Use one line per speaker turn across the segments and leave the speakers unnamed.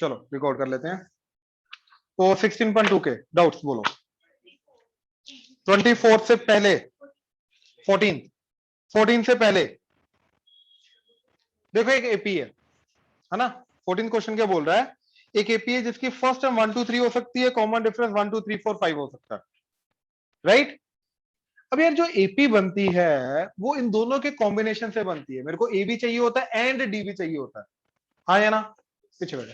चलो रिकॉर्ड कर लेते हैं। तो 16.2 के डाउट्स बोलो। 24 से पहले 14 से पहले देखो एक एपी है ना। 14 क्वेश्चन क्या बोल रहा है, एक एपी है जिसकी फर्स्ट टर्म 1 2 3 हो सकती है, कॉमन डिफरेंस 1 2 3 4 5 हो सकता है, राइट। अब यार जो एपी बनती है वो इन दोनों के कॉम्बिनेशन से बनती है। मेरे को ए भी चाहिए होता है एंड डी भी चाहिए होता है, हाँ या ना। पीछे बैठे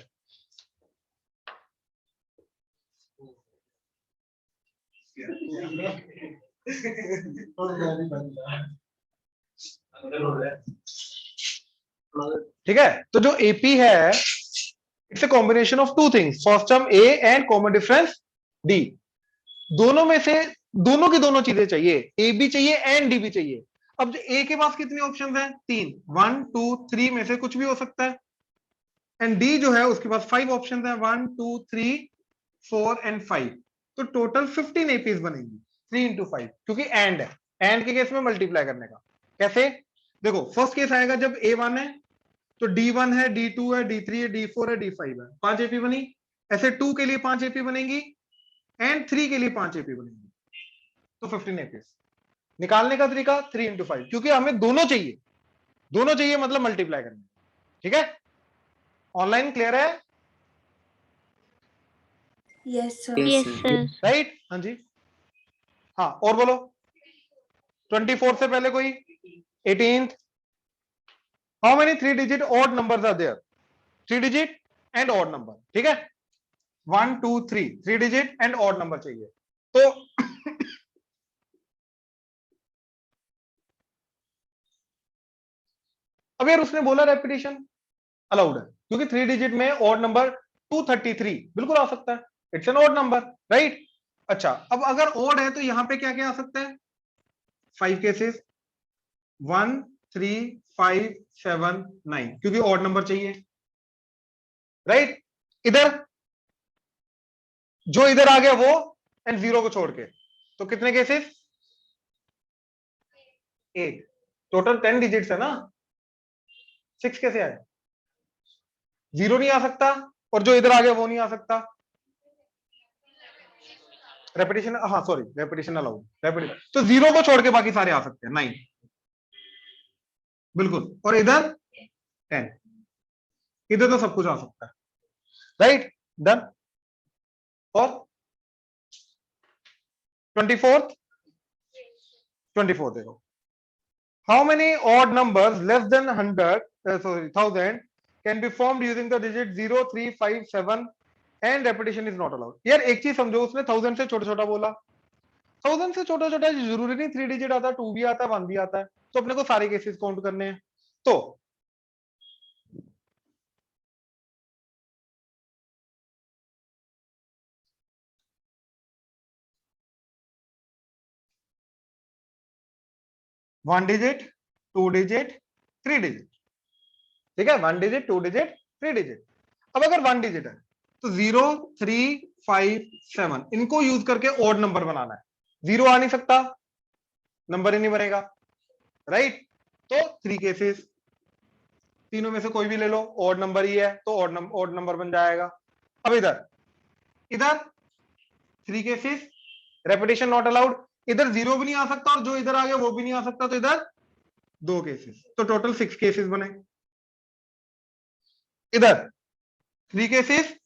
ठीक है। तो जो एपी है it's a combination of two things, first term A and common difference D. दोनों में से दोनों की दोनों चीजें चाहिए, ए भी चाहिए एंड डी भी चाहिए। अब जो ए के पास कितने ऑप्शन हैं, 3, 1 2 3 में से कुछ भी हो सकता है। एंड डी जो है उसके पास 5 ऑप्शन है, 1 2 3 4 एंड 5। तो टोटल 15 एपीज बनेंगी, 3 इंटू 5, क्योंकि एंड है। एंड के केस में मल्टीप्लाई करने का कैसे, देखो फर्स्ट केस आएगा जब ए 1 है तो D1 है, D2 है, D3 है, D4 है, D5 है, 5 एपी बनी। ऐसे 2 के लिए 5 एपी बनेंगी एंड 3 के लिए 5 एपी बनेंगी, तो 15 एपी। निकालने का तरीका 3 इंटू 5, क्योंकि हमें दोनों चाहिए, दोनों चाहिए मतलब मल्टीप्लाई करना, ठीक है। ऑनलाइन क्लियर है?
Yes sir.
Yes sir.
Right, हाँ जी। हाँ और बोलो। 24 से पहले कोई 18th, how many 3 digit odd numbers are there, 3 digit and odd number, ठीक है। 1 2 3 3 डिजिट एंड ऑड नंबर चाहिए। तो अब यार उसने बोला रेपिटेशन अलाउड है, क्योंकि 3 डिजिट में ऑड नंबर 233 बिल्कुल आ सकता है, it's an odd number, right. अच्छा अब अगर ऑड है तो यहां पे क्या क्या आ सकता है, 5 केसेस, 1 3 5 7 9, क्योंकि ऑड नंबर चाहिए, राइट। इधर जो इधर आ गया वो एंड 0 को छोड़ के, तो कितने केसेस, 8। टोटल 10 डिजिट्स है ना, 6 कैसे आए, 0 नहीं आ सकता और जो इधर आ गया वो नहीं आ सकता। रेपिटेशन, हाँ सॉरी रेपिटेशन अलाउड, रेपिटेशन तो 0 को छोड़ के बाकी सारे आ सकते हैं, 9 बिल्कुल, और इधर 10, इधर तो सब कुछ आ सकता है, राइट। डन। और 24 देखो, how many odd numbers less than 100 sorry 1000 can be formed using the digit 0 3 5 7 and repetition is not allowed. यार एक चीज समझो, उसने 1000 से छोटा छोटा बोला, 1000 से छोटा छोटा जरूरी नहीं 3 डिजिट आता, 2 भी आता है, 1 भी आता है, तो अपने को सारे केसेस काउंट करने हैं। तो वन डिजिट, 2 डिजिट, 3 डिजिट, ठीक है। 1 डिजिट, 2 डिजिट, 3 डिजिट। अब अगर 1 डिजिट है तो 0 3 5 7 इनको यूज करके ऑड नंबर बनाना है, 0 आ नहीं सकता, नंबर ही नहीं बनेगा, राइट। तो 3 केसेस, तीनों में से कोई भी ले लो, ऑड नंबर ही है तो ऑड नंबर बन जाएगा। अब इधर इधर 3 केसेस, रेपिटेशन नॉट अलाउड, इधर 0 भी नहीं आ सकता और जो इधर आ गया वो भी नहीं आ सकता, तो इधर 2 केसेस, तो टोटल 6 केसेस बने। इधर 3 केसेस,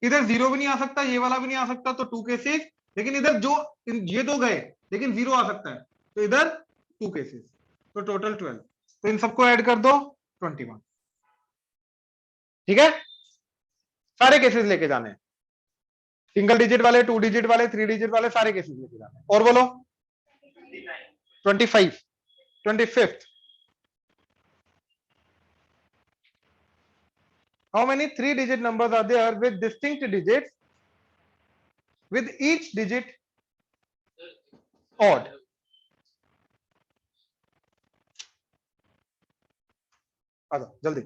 इधर 0 भी नहीं आ सकता, ये वाला भी नहीं आ सकता, तो 2 केसेस, लेकिन इधर जो ये दो गए लेकिन 0 आ सकता है, तो इधर 2 केसेस, तो टोटल 12। तो इन सबको ऐड कर दो 21, ठीक है। सारे केसेस लेके जाने, सिंगल डिजिट वाले, 2 डिजिट वाले, 3 डिजिट वाले, सारे केसेस लेके जाने। और बोलो 25, 25th, how many 3 digit numbers are there with distinct digits with each digit odd? आ जाओ जल्दी।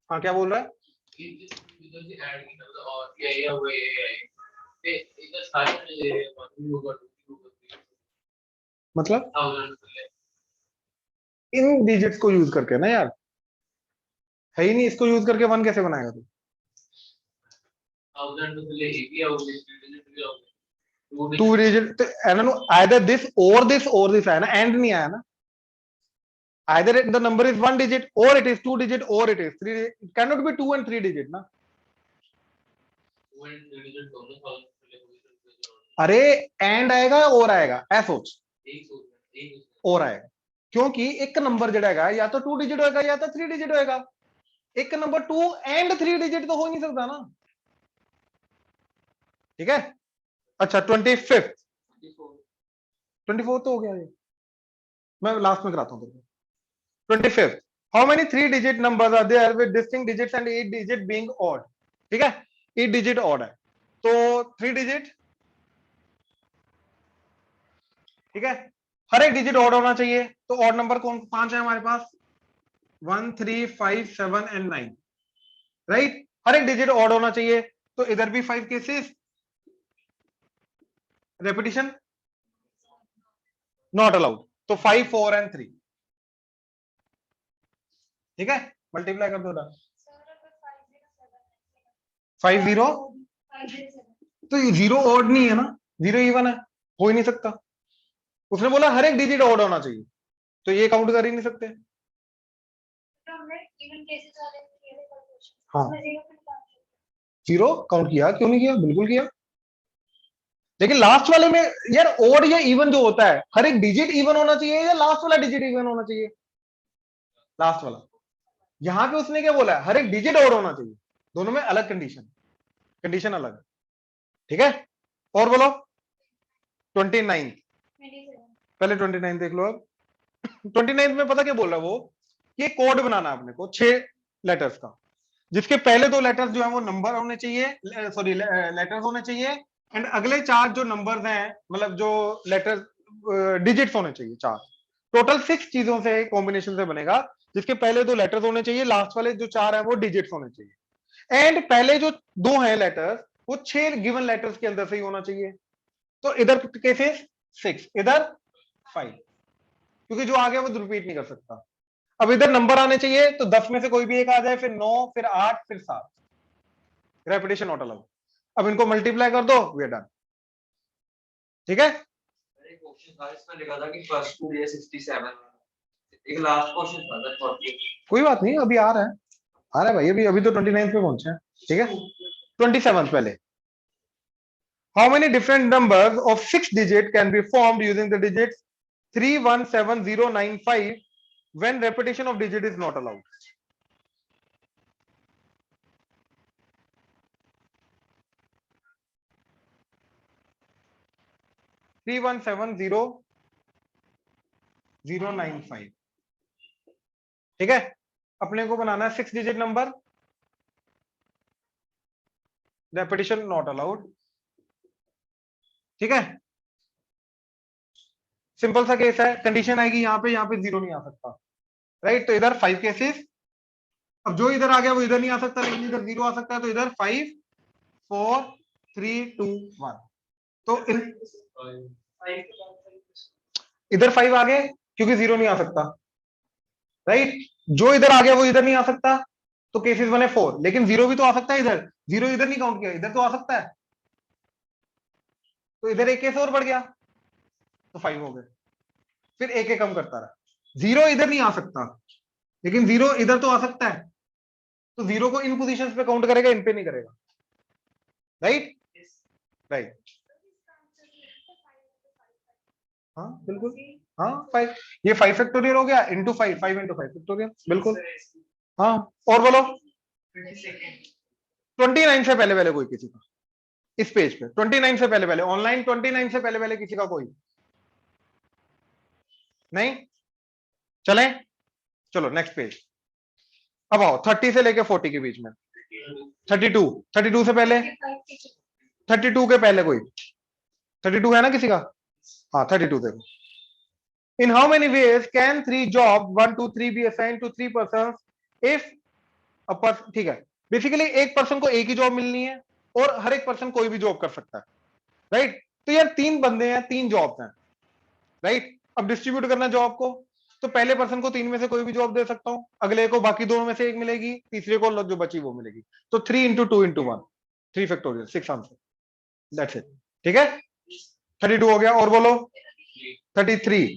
हाँ क्या बोल रहा है, मतलब इन डिजिट्स को यूज करके ना यार, है ही नहीं, इसको यूज करके 1 कैसे बनाएगा तू, टू डिजिट आइदर दिस और दिस है ना, एंड नहीं आया ना, either the number is 1 digit or it is 2 digit or it is 3 digit. It cannot be 2 and 3 digit ना. अरे एंड आएगा और आएगा, ऐ सोच और आएगा, क्योंकि एक नंबर जड़ा है या तो 2 डिजिट होएगा या तो 3 डिजिट होएगा, एक नंबर 2 एंड 3 डिजिट तो हो नहीं सकता ना, ठीक है। अच्छा 25 24 तो हो गया, ये मैं लास्ट में कराता हूं तेरे को। 25 how many 3 digit numbers are there with distinct digits and 8 digit being odd, ठीक है, 8 digit odd है तो 3 digit, ठीक है, हर एक डिजिट ऑड होना चाहिए, तो ऑड नंबर कौन 5 है हमारे पास, 1 3 5 7 एंड 9, राइट, हर एक डिजिट ऑड होना चाहिए, तो इधर भी 5 केसेस, रेपिटेशन नॉट अलाउड, तो 5 4 एंड 3, ठीक है, मल्टीप्लाई कर दो 5 0, तो ये 0 ऑड नहीं है ना, 0 इवन है, हो ही नहीं सकता, उसने बोला हर एक डिजिट ऑड होना चाहिए, तो ये काउंट कर ही नहीं सकते। हाँ 0 काउंट किया, क्यों नहीं किया, बिल्कुल किया, लेकिन लास्ट वाले में यार ऑड या इवन जो होता है, हर एक डिजिट इवन होना चाहिए या लास्ट वाला डिजिट इवन होना चाहिए, लास्ट वाला, यहां पे उसने क्या बोला है, हर एक डिजिट ऑड होना चाहिए, दोनों में अलग कंडीशन, कंडीशन अलग, ठीक है। और बोलो 29, पहले 29 देख लो, अब 29 में पता क्या बोल रहा है वो, ये कोड बनाना है अपने को 6 लेटर्स का, जिसके पहले 2 लेटर्स जो है वो नंबर होने चाहिए, सॉरी लेटर्स होने चाहिए, एंड अगले 4 जो नंबर्स हैं, मतलब जो लेटर्स डिजिट्स होने चाहिए 4, टोटल 6 चीजों से कॉम्बिनेशन से बनेगा, जिसके पहले 2 लेटर्स होने चाहिए, लास्ट वाले जो 4 है वो डिजिट्स होने चाहिए, एंड पहले जो 2 हैं लेटर्स वो 6 गिवन लेटर्स के अंदर से ही होना चाहिए, तो इधर केसेस 6, इधर 5, क्योंकि जो आ गया वो रिपीट नहीं कर सकता। अब इधर नंबर आने चाहिए, तो 10 में से कोई भी एक आ जाए, फिर 9, फिर 8, फिर 7, रेपिटेशन नॉट अलाउड। अब इनको मल्टीप्लाई कर दो, वी आर डन, ठीक है।
क्वेश्चन था इसमें लिखा था कि फर्स्ट टू ये 67, एक लास्ट क्वेश्चन था दैट 40,
कोई बात नहीं, अभी आ रहा है, आ रहा है भाई, अभी अभी तो 29 पे पहुंचे हैं, ठीक है। 27 पहले, how many different numbers of 6 digit can be formed using the digits 317095 when repetition of digit is not allowed? Three one seven zero 095, ठीक है, अपने को बनाना है 6 digit number, repetition not allowed, ठीक है, सिंपल सा केस है, कंडीशन आएगी यहाँ पे 0 नहीं आ सकता, राइट, तो इधर 5 केसेस, अब जो इधर आ गया वो इधर नहीं आ सकता, लेकिन इधर 0 आ सकता है, तो इधर 5 4 3 2 1, तो इधर 5 आ गए क्योंकि 0 नहीं आ सकता, राइट, जो इधर आ गया वो इधर नहीं आ सकता, तो केसेस बने 4, लेकिन 0 भी तो आ सकता है इधर, 0 इधर नहीं काउंट किया, इधर तो आ सकता है, तो इधर एक केस और बढ़ गया, तो 5 हो गए, फिर एक कम करता रहा, 0 इधर नहीं आ सकता, लेकिन 0 इधर तो आ सकता है, तो 0 को इन पोजीशंस पे काउंट करेगा, इन पे नहीं करेगा, राइट, राइट, हाँ बिल्कुल, हाँ 5, ये 5 फैक्टोरियल हो गया, इंटू 5, 5 इंटू 5 फैक्टोरियल, बिल्कुल, हाँ। और बोलो 29 से पहले पहले कोई किसी का, इस पेज पे 29 से पहले पहले, ऑनलाइन 29 से पहले पहले किसी का कोई नहीं, चले, चलो नेक्स्ट पेज, अब आओ 30 से लेके 40 के बीच में, 32 से पहले, 32 के पहले कोई, 32 है ना किसी का, हाँ 32 देखो, in how many ways can 3 job 1 2 3 be assign to 3 person if a person, ठीक है, बेसिकली एक पर्सन को एक ही जॉब मिलनी है और हर एक पर्सन कोई भी जॉब कर सकता है, राइट, तो यार 3 बंदे हैं, 3 जॉब्स हैं, राइट, अब डिस्ट्रीब्यूट करना जॉब को, तो पहले पर्सन को 3 में से कोई भी जॉब दे सकता हूं, अगले को बाकी 2 में से एक मिलेगी, तीसरे को जो बची वो मिलेगी, तो 3 into 2 into 1, 3 factorial 6 answer, that's it. ठीक है, 32 हो गया। और बोलो 33।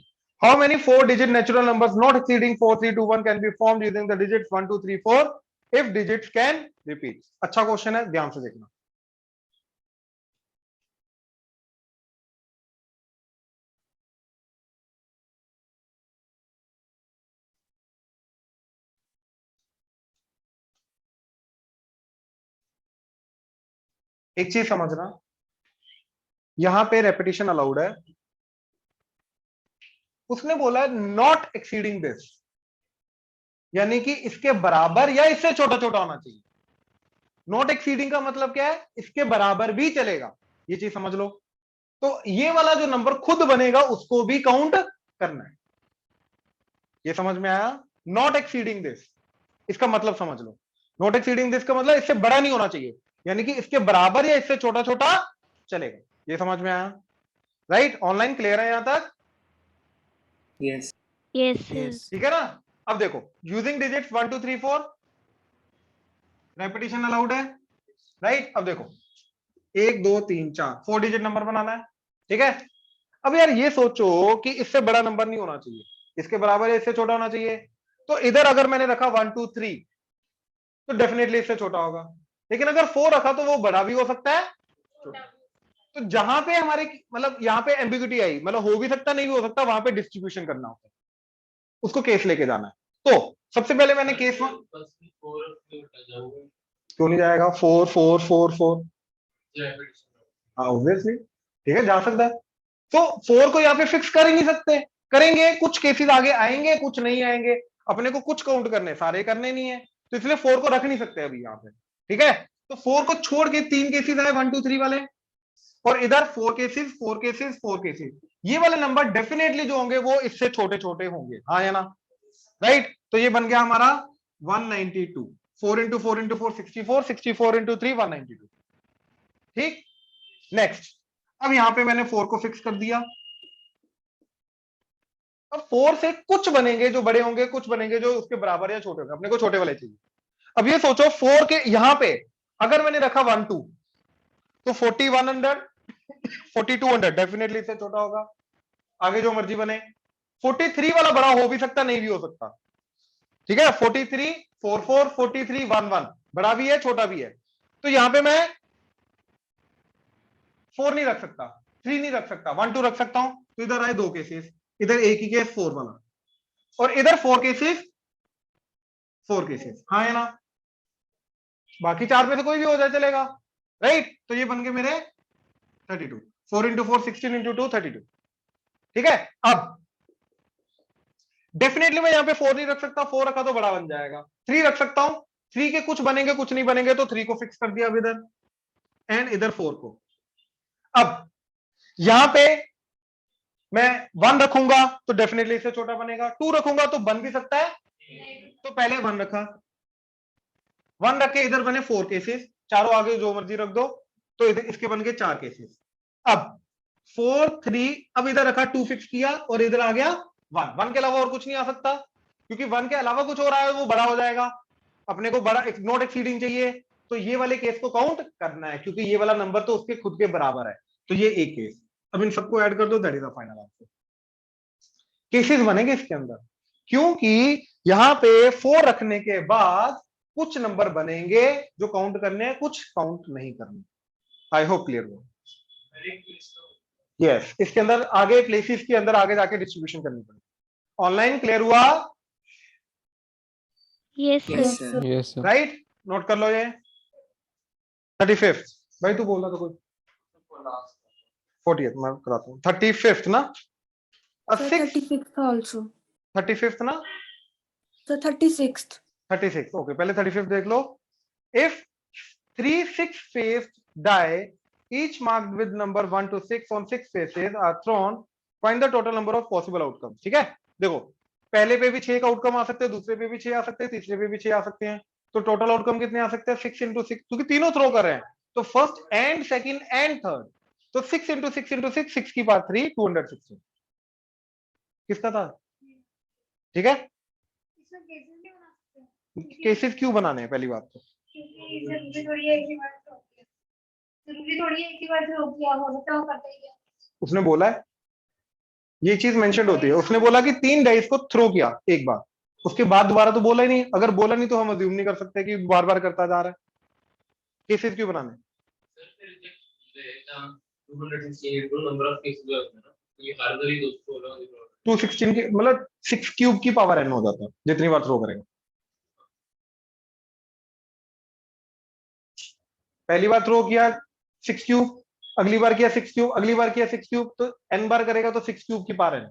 How many 4 digit natural numbers not exceeding 4321 can be formed using the digits 1 2 3 4 if digits can repeat. अच्छा क्वेश्चन है, ध्यान से देखना। एक चीज समझना, यहां पे रेपिटेशन अलाउड है। उसने बोला नॉट एक्सीडिंग दिस, यानी कि इसके बराबर या इससे छोटा छोटा होना चाहिए। नॉट एक्सीडिंग का मतलब क्या है, इसके बराबर भी चलेगा, ये चीज समझ लो। तो ये वाला जो नंबर खुद बनेगा उसको भी काउंट करना है, ये समझ में आया। नॉट एक्सीडिंग दिस, इसका मतलब समझ लो। नॉट एक्सीडिंग दिस का मतलब इससे बड़ा नहीं होना चाहिए, यानी कि इसके बराबर या इससे छोटा छोटा चलेगा, ये समझ में आया। राइट, ऑनलाइन क्लियर है यहां तक?
यस
यस
यस
ठीक है ना। अब देखो, यूजिंग डिजिट्स 1 2 3 4 रेपिटेशन अलाउड है। राइट, अब देखो 1 2 3 4 4 डिजिट नंबर बनाना है। ठीक है, अब यार ये सोचो कि इससे बड़ा नंबर नहीं होना चाहिए, इसके बराबर या इससे छोटा होना चाहिए। तो इधर अगर मैंने रखा 1 2 3 तो डेफिनेटली इससे छोटा होगा, लेकिन अगर 4 रखा तो वो बड़ा भी हो सकता है, तो जहां पे हमारे मतलब यहां पे एम्बिग्यूटी आई, मतलब हो भी सकता नहीं भी हो सकता, वहां पे डिस्ट्रीब्यूशन करना होता है, उसको केस लेके जाना है। तो सबसे पहले मैंने केस क्यों नहीं जाएगा, 4 4 4 4, हाँ ऑब्वियसली, ठीक है जा सकता है। तो 4 को यहाँ पे फिक्स कर ही नहीं सकते, करेंगे कुछ केसेस आगे आएंगे कुछ नहीं आएंगे, अपने को कुछ काउंट करने सारे करने नहीं है, तो इसलिए 4 को रख नहीं सकते अभी यहाँ पे। ठीक है, तो 4 को छोड़ के 3 केसेस आए 1 2 3 वाले, और इधर 4 केसेस 4 केसेस 4 केसेस, ये वाले नंबर डेफिनेटली जो होंगे वो इससे छोटे छोटे होंगे, हाँ या ना। राइट, तो ये बन गया हमारा 192, 4 इंटू 4 इंटू 4 64, 64 इंटू 3 192। ठीक, नेक्स्ट, अब यहां पे मैंने 4 को फिक्स कर दिया। अब 4 से कुछ बनेंगे जो बड़े होंगे, कुछ बनेंगे जो उसके बराबर या छोटे होंगे, अपने को छोटे वाले चाहिए। अब ये सोचो 4 के यहां पे अगर मैंने रखा 1 2 तो 4100 4200 डेफिनेटली इससे छोटा होगा, आगे जो मर्जी बने। 43 वाला बड़ा हो भी सकता नहीं भी हो सकता। ठीक है, 43 44 43 11 बड़ा भी है छोटा भी है, तो यहां पे मैं 4 नहीं रख सकता, 3 नहीं रख सकता, 1 2 रख सकता हूं। तो इधर आए 2 केसेस, इधर एक ही केस 4 वाला, और इधर 4 केसेस 4 केसेस, हाँ है ना। बाकी 4 में से कोई भी हो जाए चलेगा। राइट, तो ये बन गए मेरे 32, 4 इंटू 4 16 इंटू 2 32। ठीक है, अब डेफिनेटली मैं यहां पे 4 नहीं रख सकता, 4 रखा तो बड़ा बन जाएगा। 3 रख सकता हूं, 3 के कुछ बनेंगे कुछ नहीं बनेंगे, तो 3 को फिक्स कर दिया अब इधर, एंड इधर 4 को। अब यहां पे मैं 1 रखूंगा तो डेफिनेटली इससे छोटा बनेगा, 2 रखूंगा तो बन भी सकता है, तो पहले 1 रखा, 1 रख के इधर बने 4 केसेस, चारों आगे जो मर्जी रख दो, तो इधर इसके बन गए 4 केसेस। अब 4 3, अब इधर रखा 2 फिक्स किया, और इधर आ गया 1, 1 के अलावा और कुछ नहीं आ सकता, क्योंकि 1 के अलावा कुछ हो रहा है वो बड़ा हो जाएगा, अपने को बड़ा नॉट एक्सीडिंग चाहिए, तो ये वाले केस को काउंट करना है, क्योंकि ये वाला नंबर तो उसके खुद के बराबर है, तो ये एक केस। अब इन सबको ऐड कर दो, that is the final answer. Cases बनेंगे इसके अंदर, क्योंकि यहां पे 4 रखने के बाद कुछ नंबर बनेंगे जो काउंट करने हैं, कुछ काउंट नहीं करने। आई होप क्लियर हो। यस, इसके अंदर आगे प्लेसेस के अंदर आगे जाके डिस्ट्रीब्यूशन करनी पड़ेगी। ऑनलाइन क्लियर हुआ?
Yes
yes
sir
sir
yes sir.
Right, note कर लो ये 35th। भाई तू बोल रहा था कोई 40th, मैं कराता हूँ 35th ना,
Sir,
6
36th also.
35th ना,
Sir, 36th.
36 ओके, पहले 35th देख लो। If 3 6 faced die each marked with number 1 to 6 on 6 faces are thrown, find the total number of possible outcomes। ठीक है, देखो पहले पे भी 6 का आउटकम आ सकते हैं, दूसरे पे भी 6 आ सकते हैं, तीसरे पे भी 6 आ सकते हैं, तो टोटल आउटकम कितने आ सकते हैं 6 इंटू 6, क्योंकि तीनों थ्रो कर रहे हैं, तो first and second and third, तो 6 इंटू 6 इंटू 6, 6 की पावर 3 216। किसका था? ठीक है, केसेस क्यों बनाने हैं पहली बात तो,
जरूरी थोड़ी है कि बार थ्रो किया हो सकता है वो करता ही गया।
उसने बोला है, ये चीज मेंशन होती है, उसने बोला कि 3 डाइस को थ्रो किया एक बार, उसके बाद दोबारा तो बोला ही नहीं। अगर बोला नहीं तो हम अज्यूम नहीं कर सकते कि बार बार करता जा रहा है। केसेस क्यों बनाने?
सर फिर जब 216 तो नंबर ऑफ केसेस जो होते हैं ना, ये हर बार ही 216 होगा।
216 की मतलब 6 क्यूब की पावर n हो जाता है जितनी बार थ्रो करेगा। पहली बार थ्रो किया 6 क्यूब, अगली बार किया 6 क्यूब, अगली बार किया 6 क्यूब, तो n बार करेगा तो 6 क्यूब की पावर n।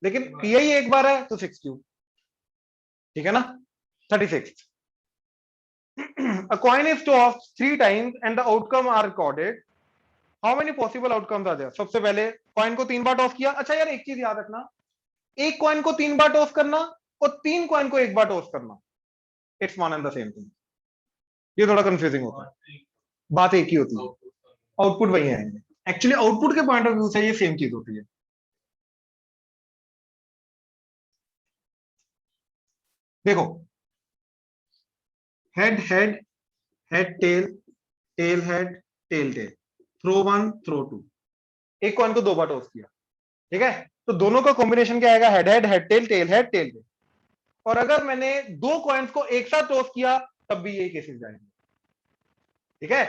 लेकिन किया ही एक बार है तो 6 क्यूब, ठीक है ना। 36 a coin is tossed 3 times and the outcome are recorded. How many possible outcomes are there? सबसे पहले कॉइन को 3 बार टॉस किया। अच्छा यार एक चीज याद रखना, एक कॉइन को 3 बार टॉस करना और 3 कॉइन को एक बार टॉस करना, it's one and the same thing. ये थोड़ा कंफ्यूजिंग होता है, बात एक ही होती है, आउटपुट वही है। एक्चुअली आउटपुट के पॉइंट ऑफ व्यू से ये सेम चीज होती है। देखो, head head, head tail, tail head, tail tail, throw 1 throw 2, एक कॉइन को 2 बार टॉस किया, ठीक है। तो दोनों का कॉम्बिनेशन क्या आएगा? Head head, head tail, tail head, tail tail. और अगर मैंने 2 कॉइन्स को एक साथ टॉस किया तब भी यही केसेस जाएंगे, ठीक है।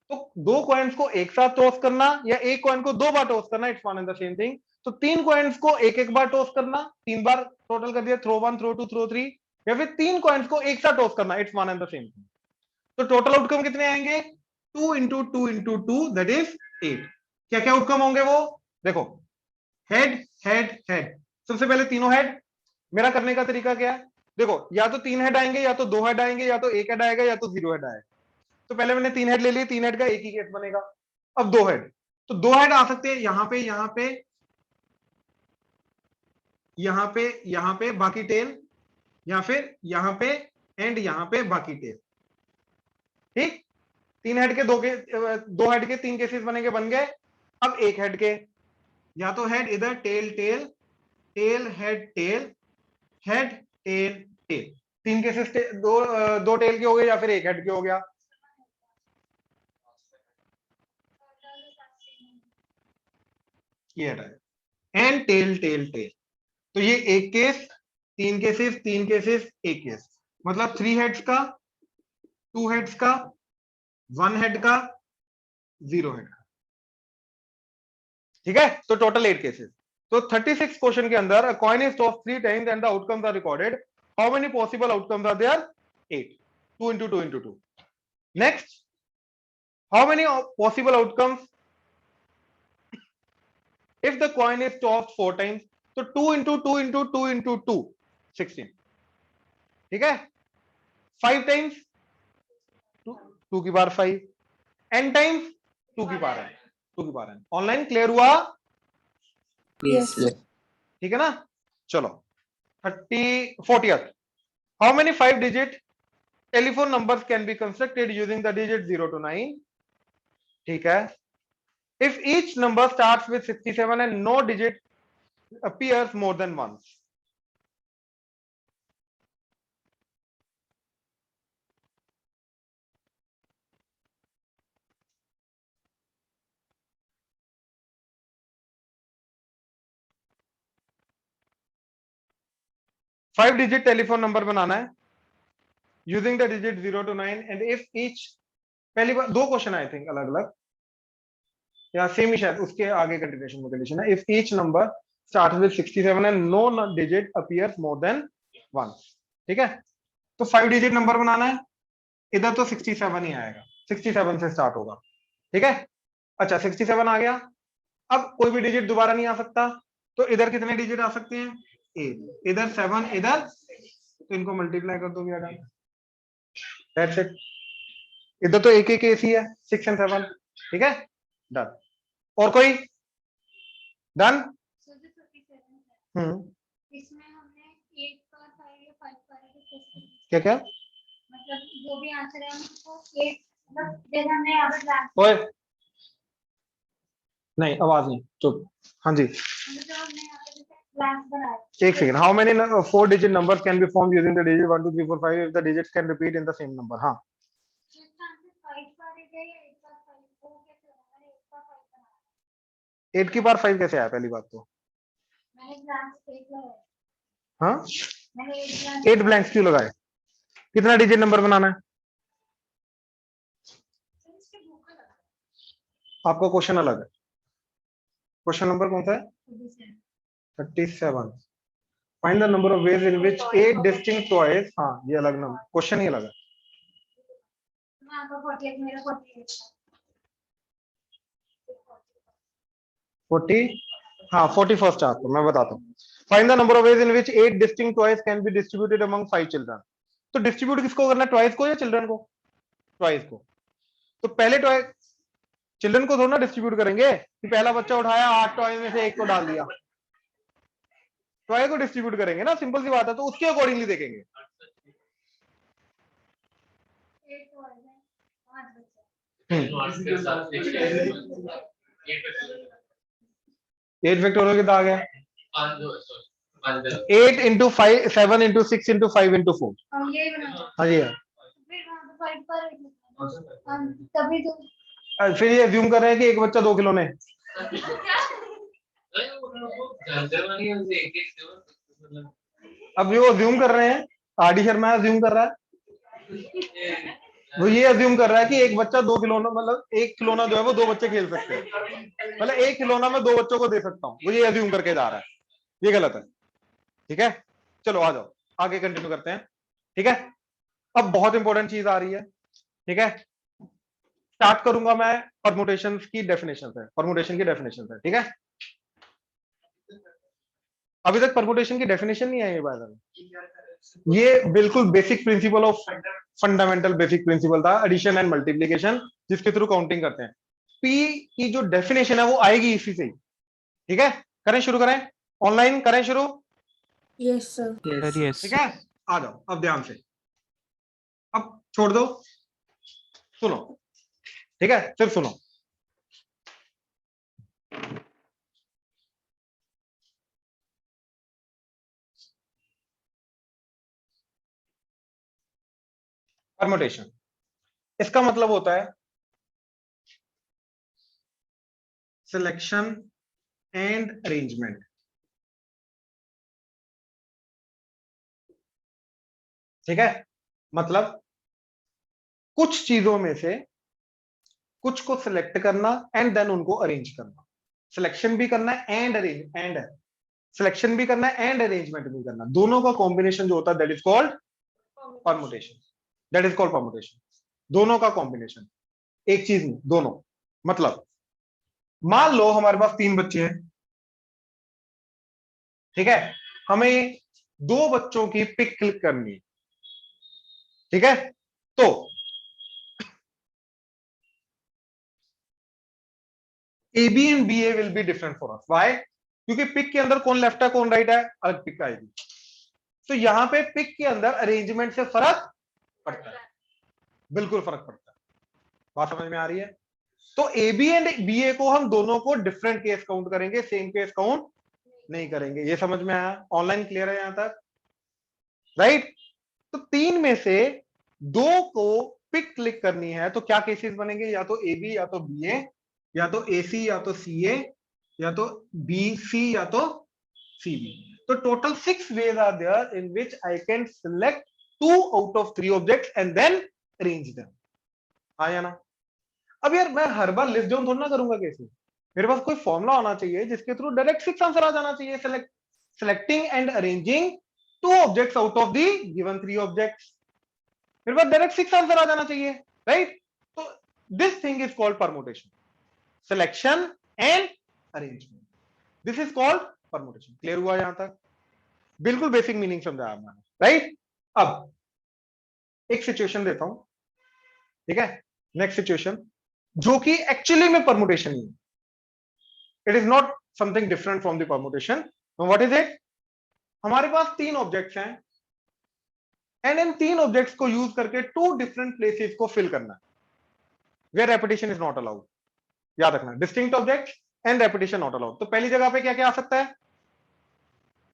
तो 2 कॉइन्स को एक साथ टॉस करना या एक कॉइन को 2 बार टॉस करना, it's one and the same thing. तो 3 कॉइन्स को एक एक बार टॉस करना, 3 बार टोटल कर दिया, थ्रो 1 थ्रो 2 थ्रो 3, या फिर 3 कॉइन्स को एक साथ टॉस करना, it's one and the same thing. तो टोटल आउटकम कितने आएंगे? 2 इंटू 2 इंटू 2 दैट इज 8। क्या क्या आउटकम होंगे वो देखो, हेड हेड हेड, सबसे पहले तीनों हेड। मेरा करने का तरीका क्या है? देखो, या तो 3 हेड आएंगे, या तो 2 हेड आएंगे, या तो 1 हेड आएगा, या तो 0 हेड आएगा। तो पहले मैंने 3 हेड ले लिए, 3 हेड का एक ही केस बनेगा। अब 2 हेड, तो 2 हेड आ सकते हैं यहां पे, यहां पे, यहां पे, यहां पे बाकी टेल, या फिर यहां पे एंड यहां पे बाकी टेल, ठीक। 3 हेड के 2 हेड के 3 केसेस बनेंगे, बन गए। अब 1 हेड के, या तो हेड इधर, tail tail, tail head tail, head tail tail, 3 cases दो टेल के हो गए, या फिर 1 हेड के हो गया। ये हटाया, एंड टेल टेल टेल। तो ये एक केस, 3 केसेस, 3 केसेस, एक केस, मतलब 3 हेड्स का, 2 हेड्स का, 1 हेड का, 0 हेड का, ठीक है। तो टोटल 8 केसेस। तो 36 क्वेश्चन के अंदर a coin is tossed 3 times and the outcomes are recorded. How many possible outcomes are there? 8. 2 into 2 into 2. Next, how many possible outcomes if the coin is tossed 4 times? So 2 into 2 into 2 into 2, 16, ठीक है। 5 times 2 की बार 5, n times 2 की बार n, 2 की बार n। Online clear हुआ?
Yes.
ठीक है ना। चलो 40th, how many 5-digit telephone numbers can be constructed using the digit 0 to 9? ठीक है। If each number starts with 67 and no digit appears more than once. Five digit telephone number बनाना है using the digit 0 to 9, and if each, पहली बार 2 question I think अलग अलग, या same ही शायद, उसके आगे कंटिन्यूएशन में कंडीशन है, if each number start with 67 and no digit appears more than 1, ठीक है। तो 5 डिजिट नंबर बनाना है, इधर तो 67 ही आएगा, 67 से स्टार्ट होगा, ठीक है। अच्छा 67 आ गया, अब कोई भी डिजिट दोबारा नहीं आ सकता, तो इधर कितने डिजिट आ सकते हैं? 8, इधर 7, इधर, तो इनको मल्टीप्लाई कर दो, दैट्स इट। इधर तो एक एक ही है, 6 and 7, ठीक है, डन। और कोई? डन।
So the 57 है। इसमें हमने 8 का 5 या 5 का
क्या क्या?
मतलब जो भी आंसर है हमको 8, मतलब जैसे हमने यहाँ पे ट्रांस
ओए नहीं, आवाज नहीं, चुप। हाँ जी,
मतलब हमने यहाँ पे जैसे ट्रांस बनाया।
एक second. How many 4 digit numbers can be formed using the digit 1 2 3 4 5 if the digits can repeat in the same number? हाँ,
तो इसका आंसर 5 का रहेगा
8 की पावर 5 कैसे आया पहली बात तो?
मैंने ब्लैंक्स देख लिया।
हाँ,
मैंने
8 ब्लैंक्स क्यों लगाए? कितना डिजिट नंबर बनाना है?
इसके भूख लगा।
आपका क्वेश्चन अलग है। क्वेश्चन नंबर कौन सा है? 37. Find the number of ways in which 8 distinct toys, हाँ ये अलग नंबर, क्वेश्चन ही अलग है।
मैं आपका 48 मेरा 48 था।
40, हाँ 41st आपको मैं बताता हूँ। Find the number of ways in which 8 distinct toys can be distributed among 5 children. तो डिस्ट्रीब्यूट किसको करना है, टॉयज को या चिल्ड्रन को? टॉयज को। तो पहले टॉय चिल्ड्रन को थोड़ा ना डिस्ट्रीब्यूट करेंगे कि पहला बच्चा उठाया 8 टॉय में से एक को डाल दिया, टॉय को डिस्ट्रीब्यूट करेंगे ना, सिंपल सी बात है। तो उसके अकॉर्डिंगली देखेंगे।
8 तो आ गए 5 बच्चे।
एट फैक्टोरियल कितना आ गया? 8 इंटू 5, 7 इंटू 6 इंटू 5 इंटू 4।
हम यही बनाते
हाँ जी,
फिर वहां पे 5 पर हम तभी तो
फिर ये अज्यूम कर रहे हैं कि एक बच्चा 2 खिलौने। अब ये अज्यूम कर रहे हैं, आरडी शर्मा अज्यूम कर रहा है, वो ये अज्यूम कर रहा है कि एक बच्चा 2 खिलौना, मतलब एक खिलौना जो है वो 2 बच्चे खेल सकते हैं, मतलब एक खिलौना मैं 2 बच्चों को दे सकता हूँ, वो ये अज्यूम करके जा रहा है। ये गलत है। ठीक है, चलो आ जाओ आगे कंटिन्यू करते हैं। ठीक है, अब बहुत इंपॉर्टेंट चीज आ रही है। ठीक है, स्टार्ट करूंगा मैं परमुटेशन की डेफिनेशन से। परमुटेशन की डेफिनेशन से, ठीक है। अभी तक परमुटेशन की डेफिनेशन नहीं आई है बाय द वे। ये बिल्कुल basic principle of fundamental basic principle था, एडिशन एंड मल्टीप्लिकेशन, जिसके थ्रू काउंटिंग करते हैं। पी की जो डेफिनेशन है वो आएगी इसी से ही। ठीक है, करें शुरू, करें ऑनलाइन करें शुरू।
Yes, sir.
Yes.
ठीक है, आ जाओ अब ध्यान से, अब छोड़ दो, सुनो। ठीक है, सिर्फ सुनो। परमुटेशन, इसका मतलब होता है सिलेक्शन एंड अरेंजमेंट। ठीक है, मतलब कुछ चीजों में से कुछ को सिलेक्ट करना एंड देन उनको अरेंज करना। सिलेक्शन भी करना है एंड सिलेक्शन भी करना है एंड अरेंजमेंट भी करना, दोनों का कॉम्बिनेशन जो होता है that is called permutation. That is called permutation, दोनों का कॉम्बिनेशन, एक चीज में दोनों। मतलब मान लो हमारे पास 3 बच्चे हैं, ठीक है, हमें 2 बच्चों की पिक क्लिक करनी है। ठीक है, तो A B and B A will be different for us. Why? क्योंकि पिक के अंदर कौन लेफ्ट है कौन राइट है, अलग पिक आएगी। तो यहां पे पिक के अंदर अरेंजमेंट से फर्क पड़ता है, बिल्कुल फर्क पड़ता है। बात समझ में आ रही है? तो ए बी एंड बी ए को हम दोनों को डिफरेंट केस काउंट करेंगे, सेम केस काउंट नहीं करेंगे। ये समझ में आया? ऑनलाइन क्लियर है यहां तक? राइट। तो 3 में से 2 को पिक क्लिक करनी है तो क्या केसेस बनेंगे, या तो ए बी या तो बी ए, या तो ए सी या तो सी ए, या तो बी सी या तो सी बी। तो total 6 ways are there in which I can select 2 out of 3 objects and then arrange them. आया ना? अब यार मैं हर बार लिस्ट डाउन थोड़ा ना करूंगा कैसे, मेरे पास कोई फॉर्मूला होना चाहिए जिसके थ्रू डायरेक्ट 6 आंसर आ जाना चाहिए। Selecting and arranging 2 objects out of the given 3 objects, मेरे पास डायरेक्ट 6 आंसर आ जाना चाहिए, राइट। तो this thing is called permutation, selection and arrangement, this is called permutation. Clear हुआ यहां तक? बिल्कुल बेसिक मीनिंग समझाया मैंने, राइट। अब एक सिचुएशन देता हूं, ठीक है, नेक्स्ट सिचुएशन जो कि एक्चुअली में परमुटेशन ही है, it is not something different from the permutation. What is it? हमारे पास 3 ऑब्जेक्ट्स हैं एंड इन 3 ऑब्जेक्ट्स को यूज करके 2 डिफरेंट प्लेसेस को फिल करना है, where repetition is not allowed. याद रखना, distinct objects and repetition not allowed. तो पहली जगह पे क्या क्या आ सकता है,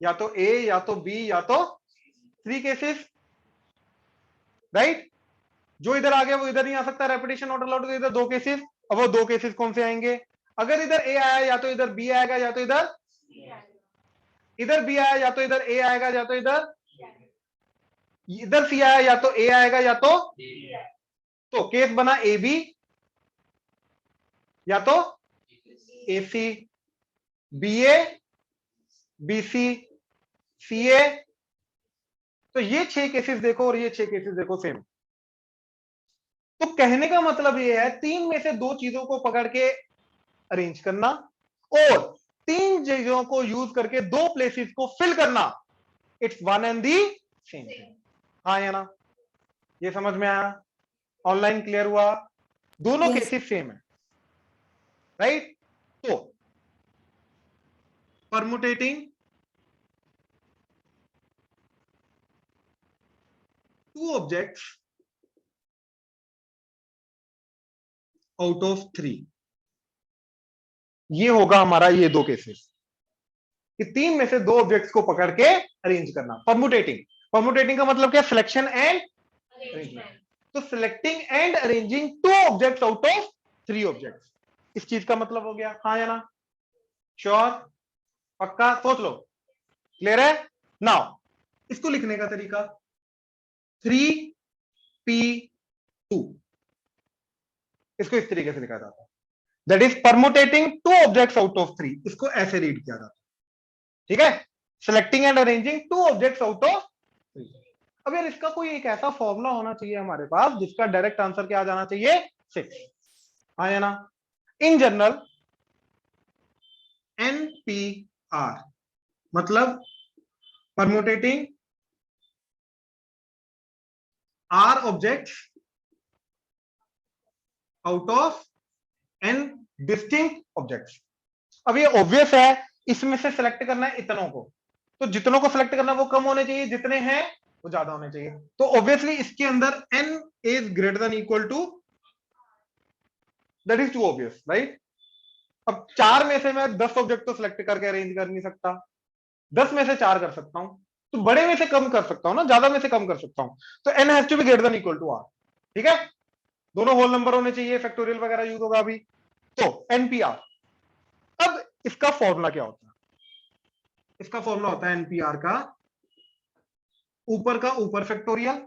या तो ए या तो बी या तो 3 केसेस, राइट। जो इधर आ गया वो इधर नहीं आ सकता, रेपिटेशन नॉट अलाउड, तो इधर 2 केसेस। अब वो 2 केसेस कौन से आएंगे? अगर इधर ए आया या तो इधर बी आएगा या तो इधर बी आया या तो इधर ए आएगा या तो इधर सी आया या तो ए आएगा या तो केस बना ए बी या तो ए सी, बी ए, बी सी ए। तो ये 6 केसेस देखो और ये 6 केसेस देखो सेम। तो कहने का मतलब ये है 3 में से 2 चीजों को पकड़ के अरेंज करना और 3 चीजों को यूज करके 2 प्लेसेस को फिल करना, it's one and the same thing. हाँ या ना? ये समझ में आया? ऑनलाइन क्लियर हुआ? दोनों
Yes.
केसेस सेम है, राइट? तो परमुटेटिंग 2 ऑब्जेक्ट्स आउट ऑफ 3, ये होगा हमारा ये 2 केसेस कि 3 में से 2 ऑब्जेक्ट्स को पकड़ के अरेंज करना। परमुटेटिंग का मतलब क्या? Selection and arrangement. तो selecting and arranging 2 objects out of 3 objects, इस चीज का मतलब हो गया। हाँ या ना? श्योर? पक्का? सोच लो। क्लियर है? नाउ इसको लिखने का तरीका 3p2, इसको इस तरीके से लिखा जाता है, that is permuting 2 objects out of 3। इसको ऐसे रीड किया जाता है, ठीक है? Selecting and arranging 2 objects out of 3। अब यार इसका कोई एक ऐसा फॉर्मूला होना चाहिए हमारे पास जिसका डायरेक्ट आंसर क्या आ जाना चाहिए? 6। हाँ या ना? इन जनरल NPR मतलब परमुटेटिंग R objects out of N distinct objects. अब ये ऑब्वियस है, इसमें से सिलेक्ट करना है इतनों को, तो जितनों को सिलेक्ट करना वो कम होने चाहिए, जितने हैं वो ज्यादा होने चाहिए। तो ऑब्वियसली इसके अंदर N is greater than equal to, that is too obvious, right? अब 4 में से मैं 10 ऑब्जेक्ट तो सिलेक्ट करके अरेंज कर नहीं सकता, 10 में से 4 कर सकता हूं, तो बड़े में से कम कर सकता हूं ना, ज्यादा में से कम कर सकता हूं। तो N has to be greater than equal to R, ठीक है? दोनों होल नंबर होने चाहिए, फैक्टोरियल वगैरह यूज होगा अभी। तो NPR, अब इसका फॉर्मूला क्या होता है? इसका फॉर्मूला होता है NPR का ऊपर का ऊपर फैक्टोरियल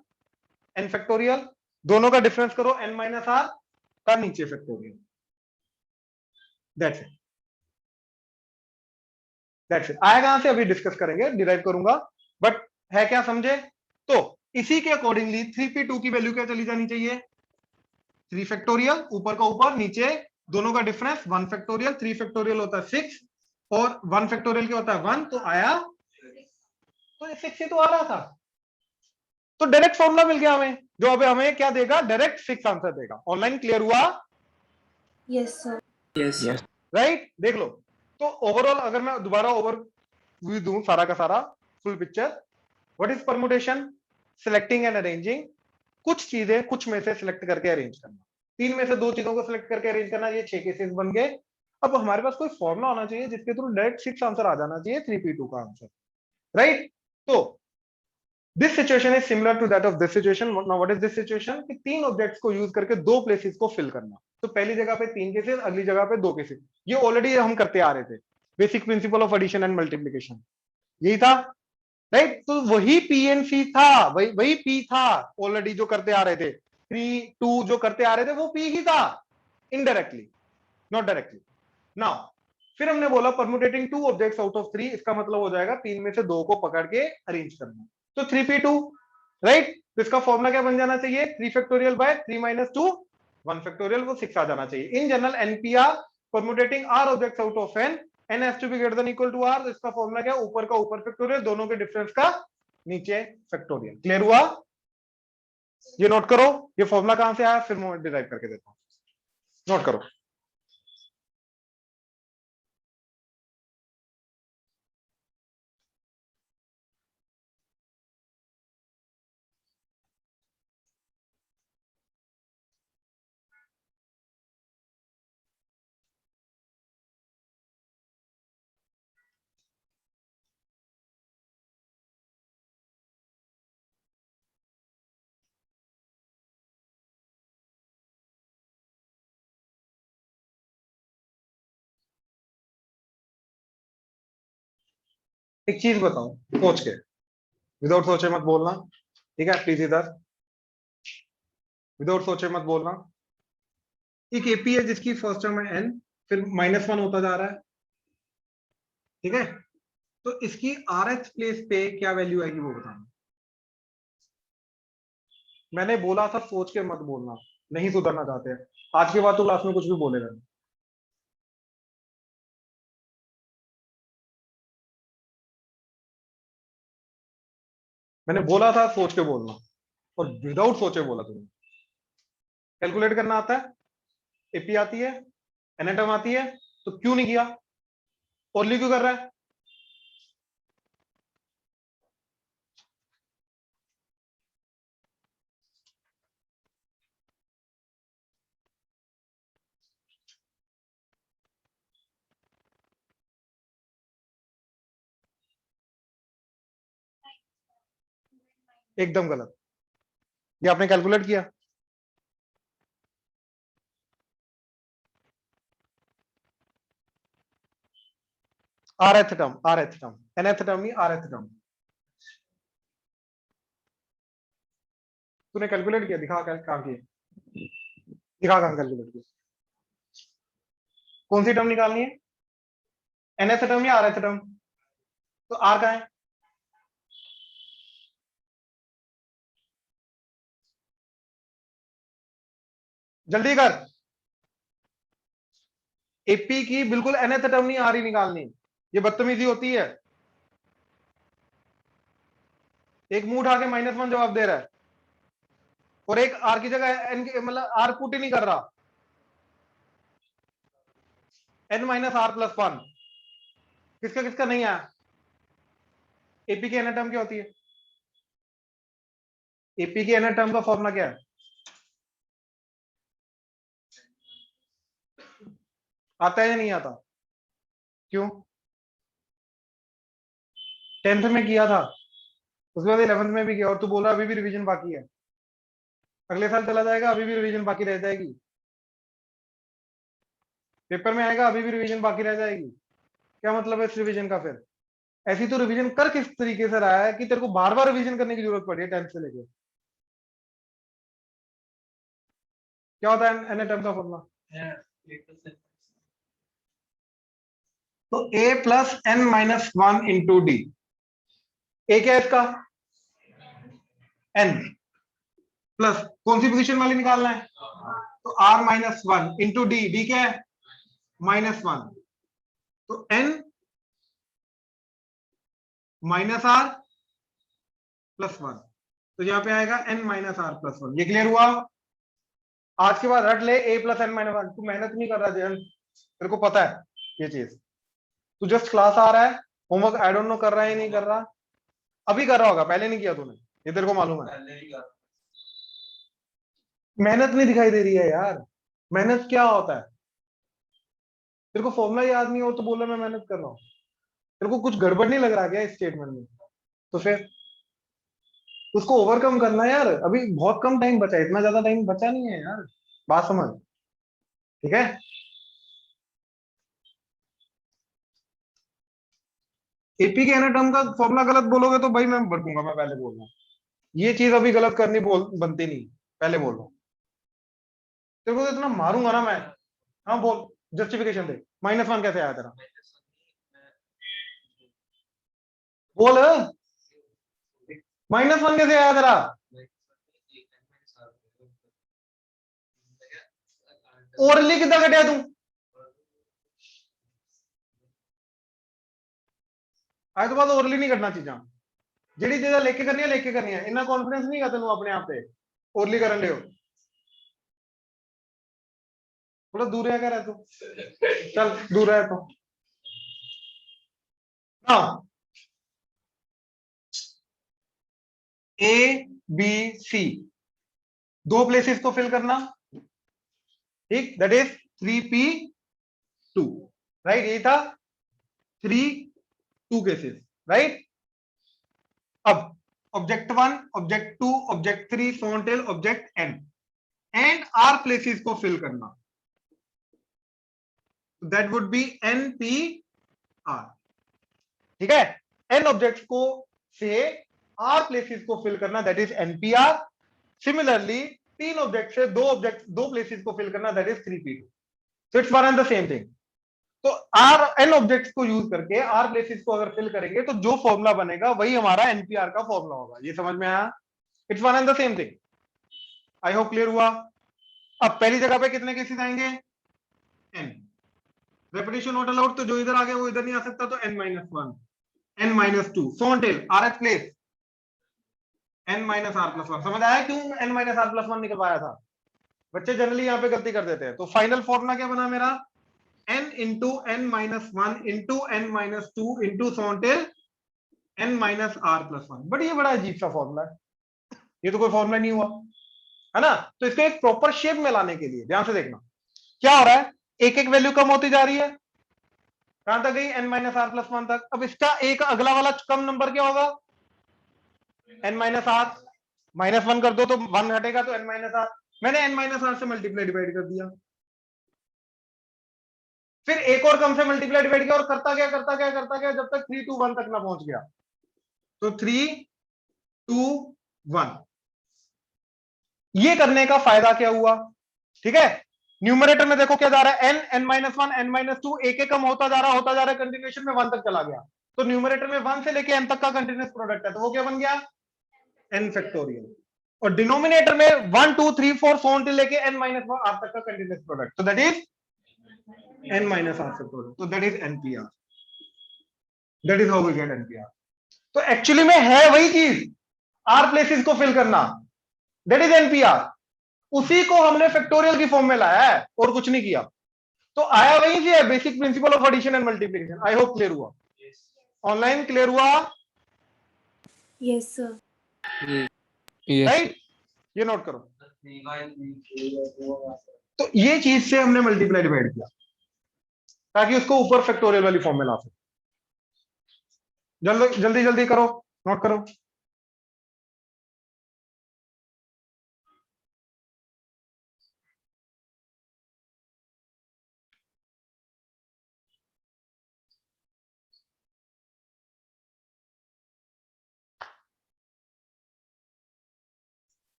n फैक्टोरियल, दोनों का डिफरेंस करो n माइनस r का नीचे फैक्टोरियल, दैट्स इट। आएगा कहां से अभी डिस्कस करेंगे, डिराइव करूंगा, बट है क्या समझे? तो इसी के अकॉर्डिंगली 3p2 की वैल्यू क्या चली जानी चाहिए? 3 फैक्टोरियल, ऊपर का ऊपर, नीचे दोनों का डिफरेंस 1 फैक्टोरियल। 3 फैक्टोरियल होता है 6 और 1 फैक्टोरियल क्या होता है 1, तो आया, तो 6 ही तो आ रहा था, तो डायरेक्ट फॉर्मूला मिल गया हमें, जो अब हमें क्या देगा? डायरेक्ट 6 आंसर देगा। ऑनलाइन क्लियर हुआ?
Yes, sir.
Yes.
राइट? देख लो। तो ओवरऑल अगर मैं दोबारा ओवरव्यू दूं सारा का सारा, full picture, what is permutation? Selecting and arranging कुछ चीजें कुछ में से सिलेक्ट करके अरेंज करना, 3 में से 2 चीजों को सिलेक्ट करके अरेंज करना, ये 6 केसेस बन गए। अब हमारे पास कोई फॉर्मूला होना चाहिए जिसके थ्रू डायरेक्ट 6 आंसर आ जाना चाहिए 3p2 का आंसर, राइट? तो this situation is similar to that of this situation. Now what is this situation? कि 3 ऑब्जेक्ट्स को यूज करके 2 प्लेसेस को फिल करना। तो पहली जगह पे 3 केसेस, अगली जगह पे 2 केसेस, ये ऑलरेडी हम करते आ रहे थे, basic principle of addition and multiplication, यही था, राइट? तो वही पी एंड सी था, वही पी था ऑलरेडी जो करते आ रहे थे, 3 2 जो करते आ रहे थे वो पी ही था, इनडायरेक्टली, नॉट डायरेक्टली। नाउ फिर हमने बोला परमुटेटिंग 2 ऑब्जेक्ट्स आउट ऑफ 3, इसका मतलब हो जाएगा 3 में से 2 को पकड़ के अरेंज करना, तो 3p2, राइट? तो इसका फॉर्मूला क्या बन जाना चाहिए? 3 फैक्टोरियल बाय 3 माइनस 2 1 फैक्टोरियल, वो 6 आ जाना चाहिए। In general NPR permutating R objects out of N, N has to be greater than equal to R। इसका फॉर्मूला क्या? ऊपर का ऊपर फैक्टोरियल, दोनों के डिफरेंस का नीचे फैक्टोरियल। क्लियर हुआ? ये नोट करो, ये फॉर्मूला कहां से आया, फिर मैं डिराइव करके देता हूं, नोट करो। एक चीज बताओ सोच के, विदाउट सोचे मत बोलना, ठीक है प्लीज, इधर विदाउट सोचे मत बोलना। एक एपी है जिसकी फर्स्ट टर्म है एन, फिर -1 होता जा रहा है, ठीक है, तो इसकी आरएच प्लेस पे क्या वैल्यू आएगी वो बताना। मैंने बोला था सोच के मत बोलना, नहीं सुधरना चाहते हैं, आज के बाद तो क्लास में कुछ भी बोलेगा नहीं। मैंने बोला था सोच के बोलना, और विदाउट सोचे बोला तुमने। कैलकुलेट करना आता है, एपी आती है, एनएटम आती है, तो क्यों नहीं किया, ओनली क्यों कर रहा है? एकदम गलत, ये आपने कैलकुलेट किया। आरएथ टर्म, आरएथ टर्म, एनएथ टर्म नहीं, आरएथ टर्म। तूने कैलकुलेट किया, दिखा कहां किया, दिखा कहां कैलकुलेट किया, कौन सी टर्म निकालनी है, एनएथ टर्म या आरएथ टर्म? तो आर का है, जल्दी कर। एपी की बिल्कुल एनएथ टर्म नहीं आ रही निकालनी, ये बदतमीजी होती है। एक मुंह उठा के -1 जवाब दे रहा है, और एक आर की जगह एन, मतलब आर पुट ही नहीं कर रहा। n-r+1 किसका किसका नहीं आया? एपी की एनएथ टर्म क्या होती है? एपी की एनएथ टर्म का फॉर्मूला क्या है? आता है या नहीं आता? क्यों? 10th में किया था, उसके बाद 11th में भी किया, और तू बोल रहा अभी भी रिवीजन बाकी है। अगले साल चला जाएगा, अभी भी रिवीजन बाकी रह जाएगी। पेपर में आएगा, अभी भी रिवीजन बाकी रह जाएगी। क्या मतलब है इस रिवीजन का फिर? ऐसी तो रिवीजन कर किस तरीके से रहा है कि तेरे को बार बार रिवीजन करने की जरूरत पड़ी है 10th से लेके। क्या होता है एन टर्म का फॉर्मूला? तो a+n-1 इंटू डी। ए क्या है इसका? n प्लस कौन सी पोजीशन वाली निकालना है? तो r-1 इंटू डी, डी क्या है? -1, तो n -r+1, तो यहां पे आएगा n-r+1। ये क्लियर हुआ? आज के बाद रट ले a+n-1। तू मेहनत नहीं कर रहा जयन, तेरे को पता है ये चीज, तू जस्ट क्लास आ रहा है, होमवर्क आई डोंट नो कर रहा है नहीं कर रहा। अभी कर रहा होगा, पहले नहीं किया तूने, ये तेरे को मालूम है। मेहनत नहीं दिखाई दे रही है यार, मेहनत क्या होता है? तेरे को फॉर्मूला याद नहीं हो तो बोल रहा मैं मेहनत कर रहा हूँ, तेरे को कुछ गड़बड़ नहीं लग रहा क्या इस स्टेटमेंट में? तो फिर उसको ओवरकम करना है यार, अभी बहुत कम टाइम बचा है, इतना ज्यादा टाइम बचा नहीं है यार, बात समझ, ठीक है? एपी के एनाटॉम का फॉर्मूला गलत बोलोगे तो भाई मैं बटूंगा, मैं पहले बोल रहा हूँ, ये चीज अभी गलत करनी बनती नहीं, पहले बोल रहा हूँ। तेरे को तो इतना मारूंगा ना मैं। हाँ बोल, जस्टिफिकेशन दे, -1 कैसे आया तेरा? बोल, -1 कैसे आया तेरा? ओरली कितना कटिया तू? आज तो बाद ओरली नहीं करना चीजा, जेडी चीजा लेके करनी है, इतना कॉन्फिडेंस नहीं है तेन अपने आप पे ओरली करन दे। थोड़ा दूर है कर तू, चल दूर है तो। हाँ, ए बी सी दो प्लेसेस तो फिल करना, ठीक, दैट इज 3p2, राइट, ये था 3 2 केसेस, राइट। अब object 1, object 2, object 3, so on till object n, and r places को फिल करना, दैट वुड बी npr, ठीक है। n ऑब्जेक्ट्स को से r प्लेसेस को फिल करना, that is npr. Similarly 3 object से 2 प्लेसेस को फिल करना, that is 3p2. So it's one and the same thing. तो r n ऑब्जेक्ट्स को यूज करके r प्लेसेस को अगर फिल करेंगे तो जो फॉर्मूला बनेगा वही हमारा npr का फॉर्मूला होगा. ये समझ में आया? It's one and the same thing. I hope clear हुआ. अब पहली जगह पे कितने केसेस आएंगे? n. रेपिटेशन नॉट अलाउड, तो जो इधर आ गया वो इधर नहीं आ सकता, तो n-1, n-2, so on rth place n-r+1. समझ आया क्यों n-r+1 निकल पाया था? बच्चे जनरली यहाँ पे गलती कर देते हैं. तो फाइनल फॉर्मूला क्या बना मेरा? n into n-1 into n-2 into so on n-r+1. But ये बड़ा अजीब सा फॉर्मूला है, ये तो कोई फॉर्मूला नहीं हुआ है ना. तो इसको एक प्रॉपर शेप में लाने के लिए ध्यान से देखना क्या हो रहा है. एक एक वैल्यू कम होती जा रही है. कहां तक गई? n-r+1 तक. अब इसका एक अगला वाला कम नंबर क्या होगा? n-r. -1 कर दो तो 1 घटेगा, तो n-r. मैंने n-r से मल्टीप्लाई डिवाइड कर दिया. फिर एक और कम से मल्टीप्लाई डिवाइड किया, और करता गया जब तक 3 to 1 तक ना पहुंच गया. तो 3 2 1. ये करने का फायदा क्या हुआ? ठीक है, न्यूमरेटर में देखो क्या जा रहा है, n-1 n-2 एक एक कम होता जा रहा है, कंटिन्यूएशन में 1 तक चला गया. तो न्यूमरेटर में 1 से लेके n तक का कंटिन्यूअस प्रोडक्ट है, तो वो क्या बन गया? n factorial. और डिनोमिनेटर में 1 2 3 4 so on लेके n-1 r तक का कंटिन्यूअस प्रोडक्ट, तो दैट इज n-r फैक्टोरियल. तो that is npr. That is how we get npr. तो एक्चुअली में है वही चीज, r प्लेसेस को फिल करना, दैट इज npr. उसी को हमने फैक्टोरियल की फॉर्म में लाया है और कुछ नहीं किया. तो आया वहीं से है, basic principle of addition and multiplication. I hope clear हुआ. ऑनलाइन क्लियर हुआ?
Yes, sir.
Yes.
राइट, ये नोट करो. तो ये चीज से हमने मल्टीप्लाई डिवाइड किया ताकि उसको ऊपर फैक्टोरियल वाली फॉर्म में ला सके. जल्दी जल्दी जल्दी करो, नोट करो.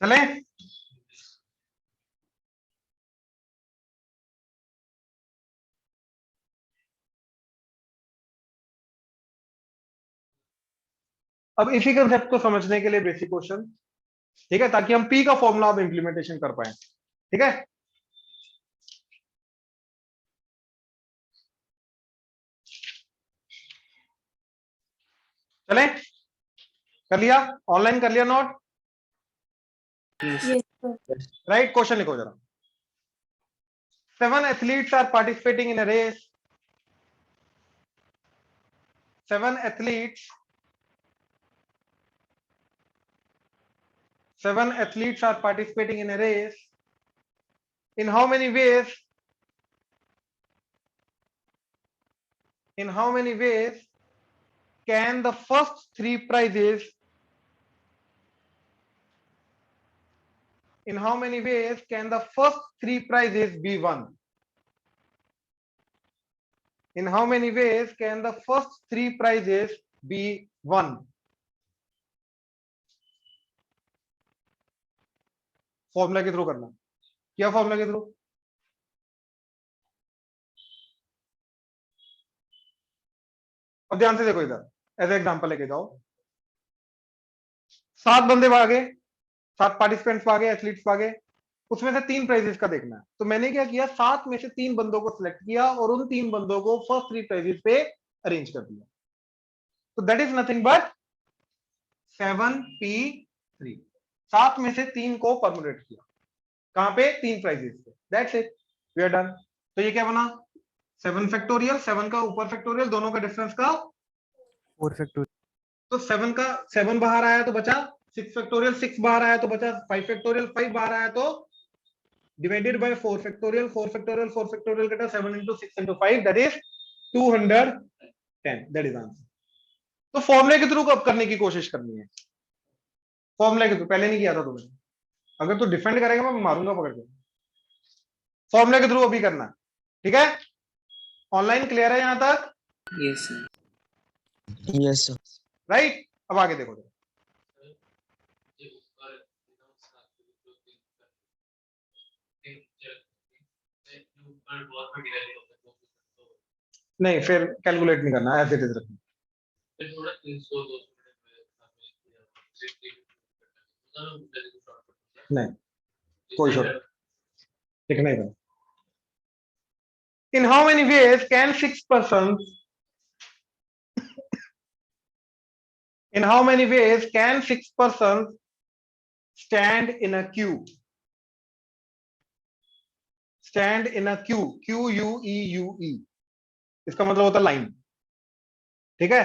चले, अब इसी कंसेप्ट को समझने के लिए बेसिक क्वेश्चन, ठीक है, ताकि हम पी का फॉर्मूला अब इंप्लीमेंटेशन कर पाए. ठीक है, चले, कर लिया? ऑनलाइन कर लिया note?
Yes, sir.
Right, question लिखो जरा. 7 athletes are participating in a race. 7 athletes are participating in a race. In how many ways? In how many ways can the first 3 prizes? In how many ways can the first 3 prizes be won? In how many ways can the first 3 prizes be won? Formula के through करना. क्या formula के through? अब ध्यान से देखो, इधर as example लेके जाओ. 7 बंदे भागे, 7 पार्टिसिपेंट्स भागे, एथलीट्स भागे, उसमें से 3 प्राइजेस का देखना है. तो मैंने क्या किया, 7 में से 3 बंदों को सिलेक्ट किया और उन 3 बंदों को फर्स्ट 3 प्राइजेस पे अरेंज कर दिया. तो that is nothing but 7p3. 7 में से 3 को परमुटेट किया. कहां पे? 3 प्राइजेस पे. That's it, we are done. तो ये क्या बना? 7 फैक्टोरियल, 7 का ऊपर फैक्टोरियल, दोनों का डिफरेंस का
4 फैक्टोरियल।
तो 7 का 7 बाहर आया तो बचा 6 फैक्टोरियल, 6 बाहर आया तो बचा 5 फैक्टोरियल, 5 बाहर आया तो divided by 4 factorial, 4 factorial, 4 factorial कटा 7 into 6 into 5 that is 210, that is answer. तो फॉर्मूले के थ्रू अब करने की कोशिश करनी है, फॉर्मूले के थ्रू, पहले नहीं किया था तुमने, अगर तू डिफेंड करेगा मैं मारूंगा पकड़ के। फॉर्मूले के थ्रू अभी करना, ठीक है? ऑनलाइन क्लियर है यहां तक?
Yes sir.
Yes sir.
Right, अब आगे देखो।
ये उसका एकदम साथ जो ऊपर बहुत में डिवाइड होता है तो
नहीं, फिर कैलकुलेट नहीं करना, ऐसे इट इज रखना।
फिर थोड़ा 300 200 मिनट में
नहीं, कोई शॉर्ट लिखना ही करना। In how many ways can 6 persons, in how many ways can 6 persons stand in a queue? Stand in a queue, Q-U-E-U-E, इसका मतलब होता है लाइन, ठीक है?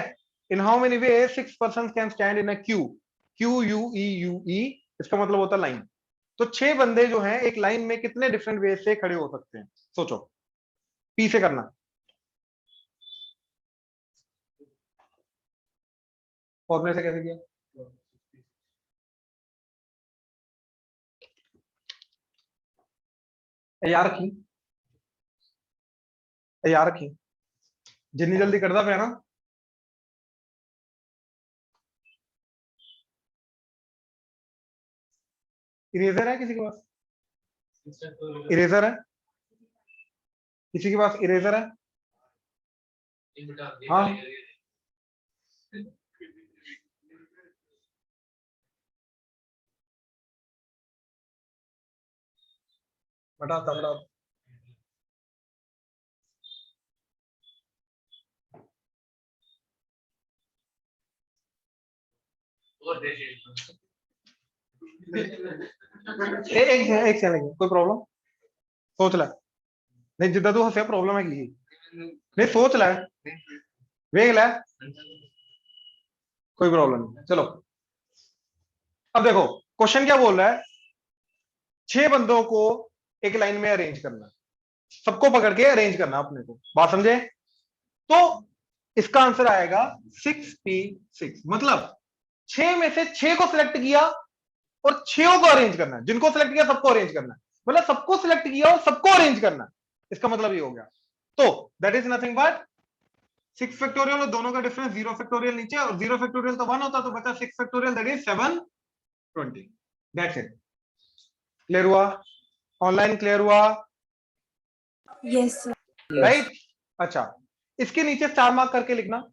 In how many ways 6 persons can stand in a queue, Q-U-E-U-E, इसका मतलब होता है लाइन। तो 6 बंदे जो हैं एक लाइन में कितने डिफरेंट वे से खड़े हो सकते हैं, सोचो। पी से करना, फॉर्मूले से कैसे किया? यार रखी, यार रखी, जितनी जल्दी करता पे ना। इरेजर है किसी के पास? इरेजर है किसी के पास? इरेजर है? हाँ, बताता बताता।
और देखिए
एक सेकंड, कोई प्रॉब्लम? सोच ला, नहीं जिद्दा तू हंसे प्रॉब्लम है की नहीं, सोच ला, वेख ला, कोई प्रॉब्लम नहीं। चलो अब देखो क्वेश्चन क्या बोल रहा है, 6 बंदों को एक लाइन में अरेंज करना, सबको पकड़ के अरेंज करना अपने को, बात समझे? तो इसका आंसर आएगा 6p6, मतलब 6 में से 6 को सिलेक्ट किया और 6 को अरेंज करना है, जिनको सिलेक्ट किया सबको अरेंज करना है, मतलब सबको सिलेक्ट किया और सबको अरेंज करना है, इसका मतलब ये हो गया। तो that is nothing but 6 factorial और दोनों का डिफरेंस 0 फैक्टोरियल नीचे और 0 फैक्टोरियल तो 1 होता, तो बचा 6 factorial, that is 720। That's it. Clear हुआ? ऑनलाइन क्लियर हुआ?
Yes sir.
राइट? अच्छा, इसके नीचे स्टार मार्क करके लिखना,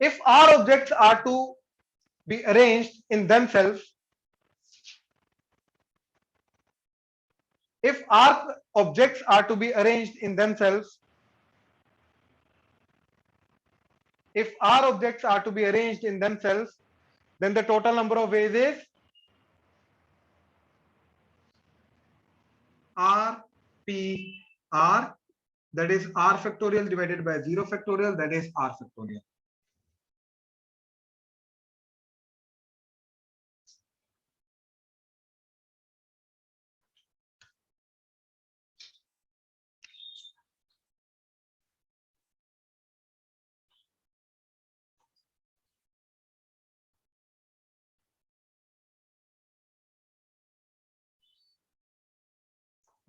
if r objects are to be arranged in themselves, if r objects are to be arranged in themselves, if r objects are to be arranged in themselves, then the total number of ways is r p r, that is r factorial divided by 0 factorial, that is r factorial।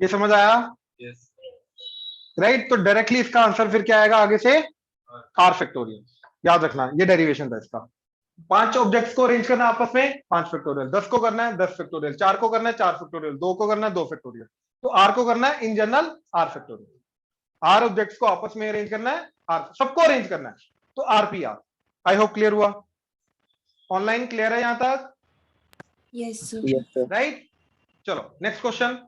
ये समझ आया?
Yes
right? तो directly इसका answer फिर क्या आएगा आगे से? R factorial. याद रखना, ये डेरिवेशन था इसका। 5 ऑब्जेक्ट्स को अरेंज करना आपस में, 5 फैक्टोरियल, 10 को करना है 10 फैक्टोरियल, 4 को करना है 4 फैक्टोरियल, 2 को करना है 2 फैक्टोरियल, तो आर को करना है in general R factorial. R objects को आपस में अरेंज करना है, आर सबको अरेंज करना है, तो आर पी आर। आई होप क्लियर हुआ? ऑनलाइन क्लियर है यहां तक?
Yes sir.
Yes sir.
Right, चलो next question.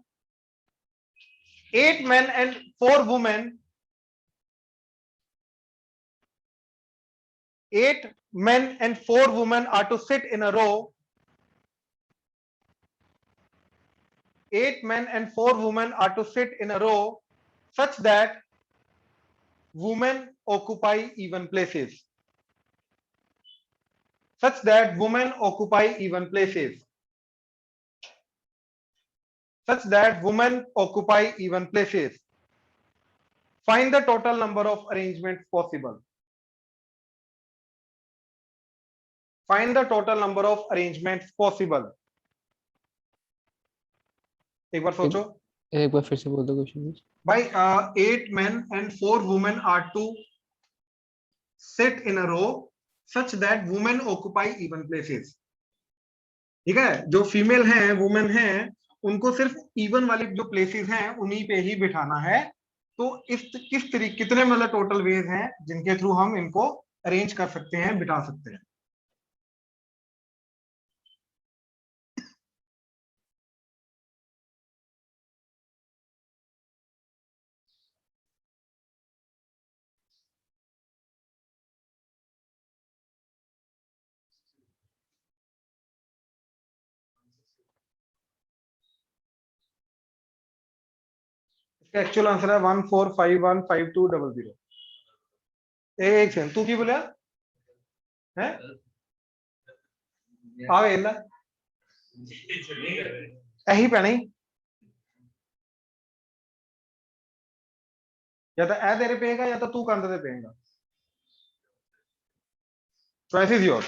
8 men and 4 women, 8 men and 4 women are to sit in a row 8 men and 4 women are to sit in a row such that women occupy even places. Such that women occupy even places. Such that women occupy even places. Find the total number of arrangements possible. Find the total number of arrangements possible. एक बार सोचो
एक बार फिर से बोल दो question.
भाई 8 men and 4 women are to sit in a row such that women occupy even places. ठीक है, जो फीमेल हैं वुमेन हैं उनको सिर्फ इवन वाली जो प्लेसेस हैं उन्हीं पे ही बिठाना है। तो इस किस तरीके कितने मतलब टोटल वेज हैं जिनके थ्रू हम इनको अरेंज कर सकते हैं, बिठा सकते हैं। इसका एक्चुअल आंसर है 14515200। एक सेकंड, तू की बोलिया है आ वेला यही पैना ही या तो ए तेरे पेगा या तो तू कंध ते पेगा। Choice is your.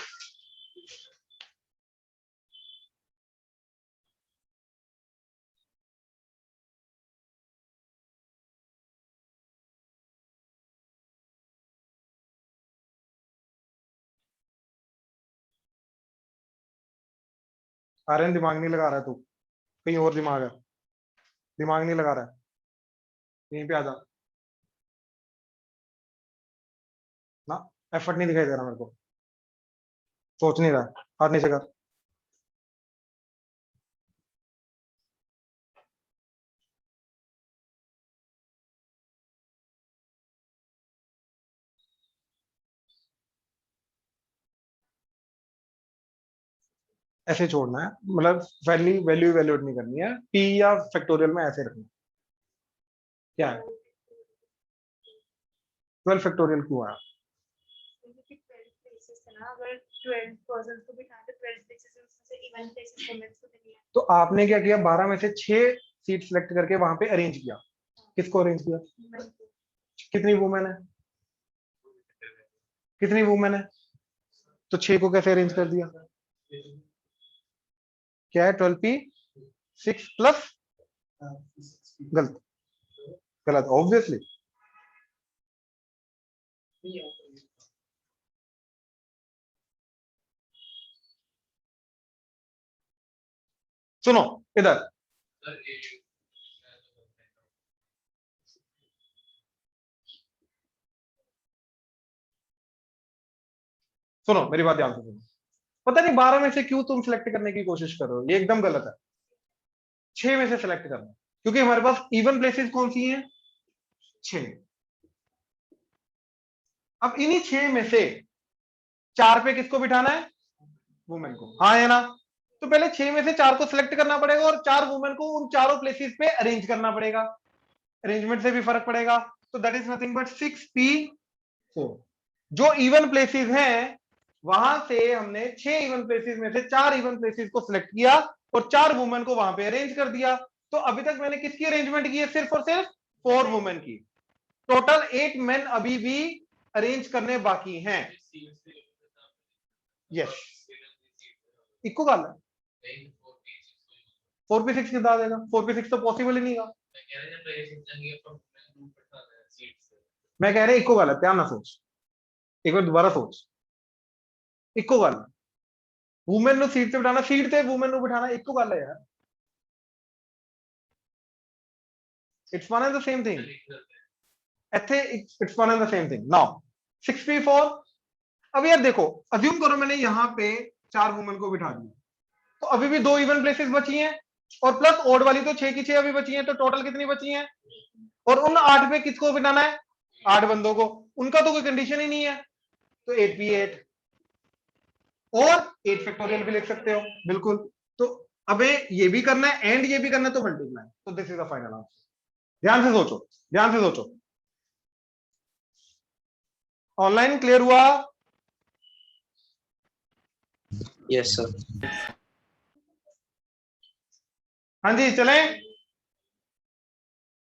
आर्यन दिमाग नहीं लगा रहा है तू, कहीं और दिमाग है, दिमाग नहीं लगा रहा है, यहीं पे आ जा ना। एफर्ट नहीं दिखाई दे रहा मेरे को, सोच नहीं रहा, हाथ नीचे कर। ऐसे छोड़ना है, मतलब वैल्यू वैल्यू वैल्यूएट नहीं करनी है। पी या फैक्टोरियल में ऐसे रखना। क्या है 12 फैक्टोरियल क्यों आया? तो आपने क्या किया, 12 में से 6 सीट सिलेक्ट करके वहां पे अरेंज किया। किसको अरेंज किया? कितनी वुमेन है? कितनी वुमेन है? तो 6 को कैसे अरेंज कर दिया? क्या है 12p 6 प्लस? गलत, गलत ऑब्वियसली। सुनो इधर, सुनो मेरी बात ध्यान से सुनो। पता नहीं 12 में से क्यों तुम सिलेक्ट करने की कोशिश कर रहे हो, ये एकदम गलत है। 6 में से सिलेक्ट करना, क्योंकि हमारे पास इवन प्लेसेस कौन सी हैं? 6। अब इन्हीं 6 में से 4 पे किसको बिठाना है? वुमेन को, हाँ है ना। तो पहले 6 में से 4 को सिलेक्ट करना पड़ेगा और 4 वुमेन को उन चारों प्लेसेस पे अरेंज करना पड़ेगा। अरेंजमेंट से भी फर्क पड़ेगा। तो that is nothing but 6p4। जो इवन प्लेसेस हैं वहां से हमने 6 इवन प्लेसेस में से 4 इवन प्लेसेस को सिलेक्ट किया और 4 वुमेन को वहां पे अरेंज कर दिया। तो अभी तक मैंने किसकी अरेंजमेंट की है? सिर्फ और सिर्फ 4 वुमेन की। टोटल 8 मेन अभी भी अरेंज करने बाकी हैं। यस, इक्को गल है। 4p6 कितना आ जाएगा? 4p6 तो पॉसिबल ही नहीं है। मैं कह रहा इक्को गल है, ध्यान ना सोच, एक बार दोबारा सोच। इक्को गल, वुमेन नु सीट से बिठाना, सीट से वुमेन नु बिठाना इक्को गल है यार। It's one and the same thing. ਇੱਥੇ it's one and the same thing. Now 6p4। अब यार देखो, अज्यूम करो मैंने यहाँ पे 4 वुमेन को बिठा दिया, तो अभी भी 2 इवन प्लेसेस बची हैं और प्लस ओड वाली तो 6 की 6 अभी बची हैं, तो टोटल कितनी बची हैं? और उन 8 पे किसको बिठाना है? 8 बंदों को। उनका तो कोई कंडीशन ही नहीं है, तो 8p8 और 8 फैक्टोरियल भी लिख सकते हो बिल्कुल। तो अबे ये भी करना है एंड ये भी करना है तो मल्टीप्लाई, तो this is the final answer. ध्यान से सोचो, ध्यान से सोचो। ऑनलाइन क्लियर हुआ?
Yes, sir.
हाँ जी चलें।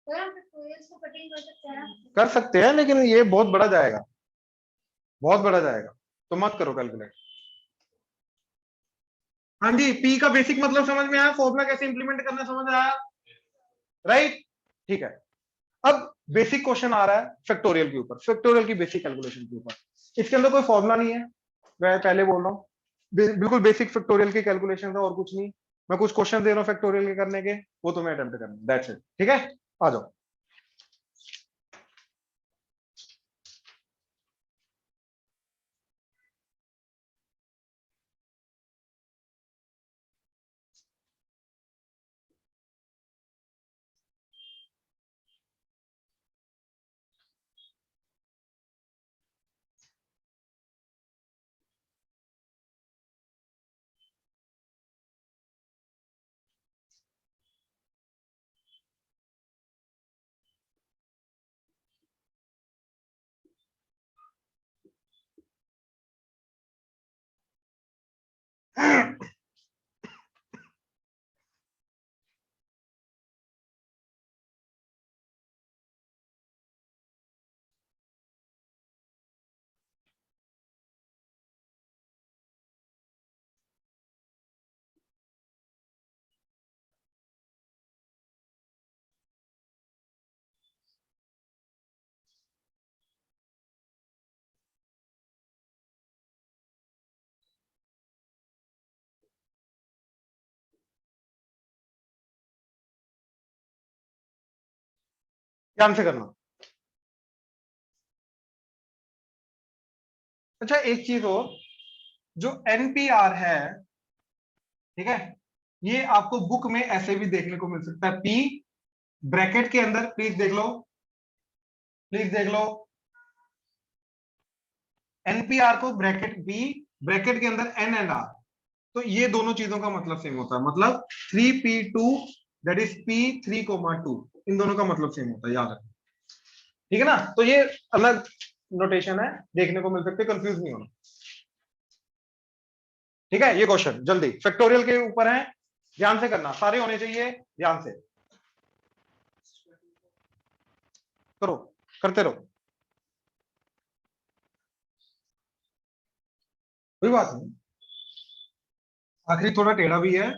सर हम फैक्टोरियल्स को कटिंग कर सकते हैं ना?
कर सकते हैं लेकिन ये बहुत बड़ा जाएगा, बहुत बड़ा जाएगा, तो मत करो कैलकुलेट। हाँ जी, पी का बेसिक मतलब समझ में आया, फॉर्मूला कैसे इंप्लीमेंट करना समझ आया, राइट? ठीक है, अब बेसिक क्वेश्चन आ रहा है फैक्टोरियल के ऊपर, फैक्टोरियल की बेसिक कैलकुलेशन के ऊपर। इसके अंदर कोई फॉर्मूला नहीं है, मैं पहले बोल रहा हूँ, बिल्कुल बेसिक फैक्टोरियल की कैलकुलेशन है और कुछ नहीं। मैं कुछ क्वेश्चन दे रहा हूँ फैक्टोरियल के करने के, वो तुम्हें अटेम्प्ट करना, दैट्स इट। ठीक है, आ जाओ। ध्यान से करना। अच्छा एक चीज और, जो एनपीआर है, ठीक है, ये आपको बुक में ऐसे भी देखने को मिल सकता है, पी ब्रैकेट के अंदर, प्लीज देख लो, प्लीज देख लो, एनपीआर को ब्रैकेट बी ब्रैकेट के अंदर एन एंड आर, तो ये दोनों चीजों का मतलब सेम होता है, मतलब 3p2 दैट इज p3,2, इन दोनों का मतलब सेम होता है, याद रखना। ठीक है ना, तो ये अलग नोटेशन है, देखने को मिल सकते, कंफ्यूज नहीं होना। ठीक है, ये क्वेश्चन जल्दी फैक्टोरियल के ऊपर है, ध्यान से करना, सारे होने चाहिए, ध्यान से करो, करते रहो, कोई बात नहीं, आखिरी थोड़ा टेढ़ा भी है,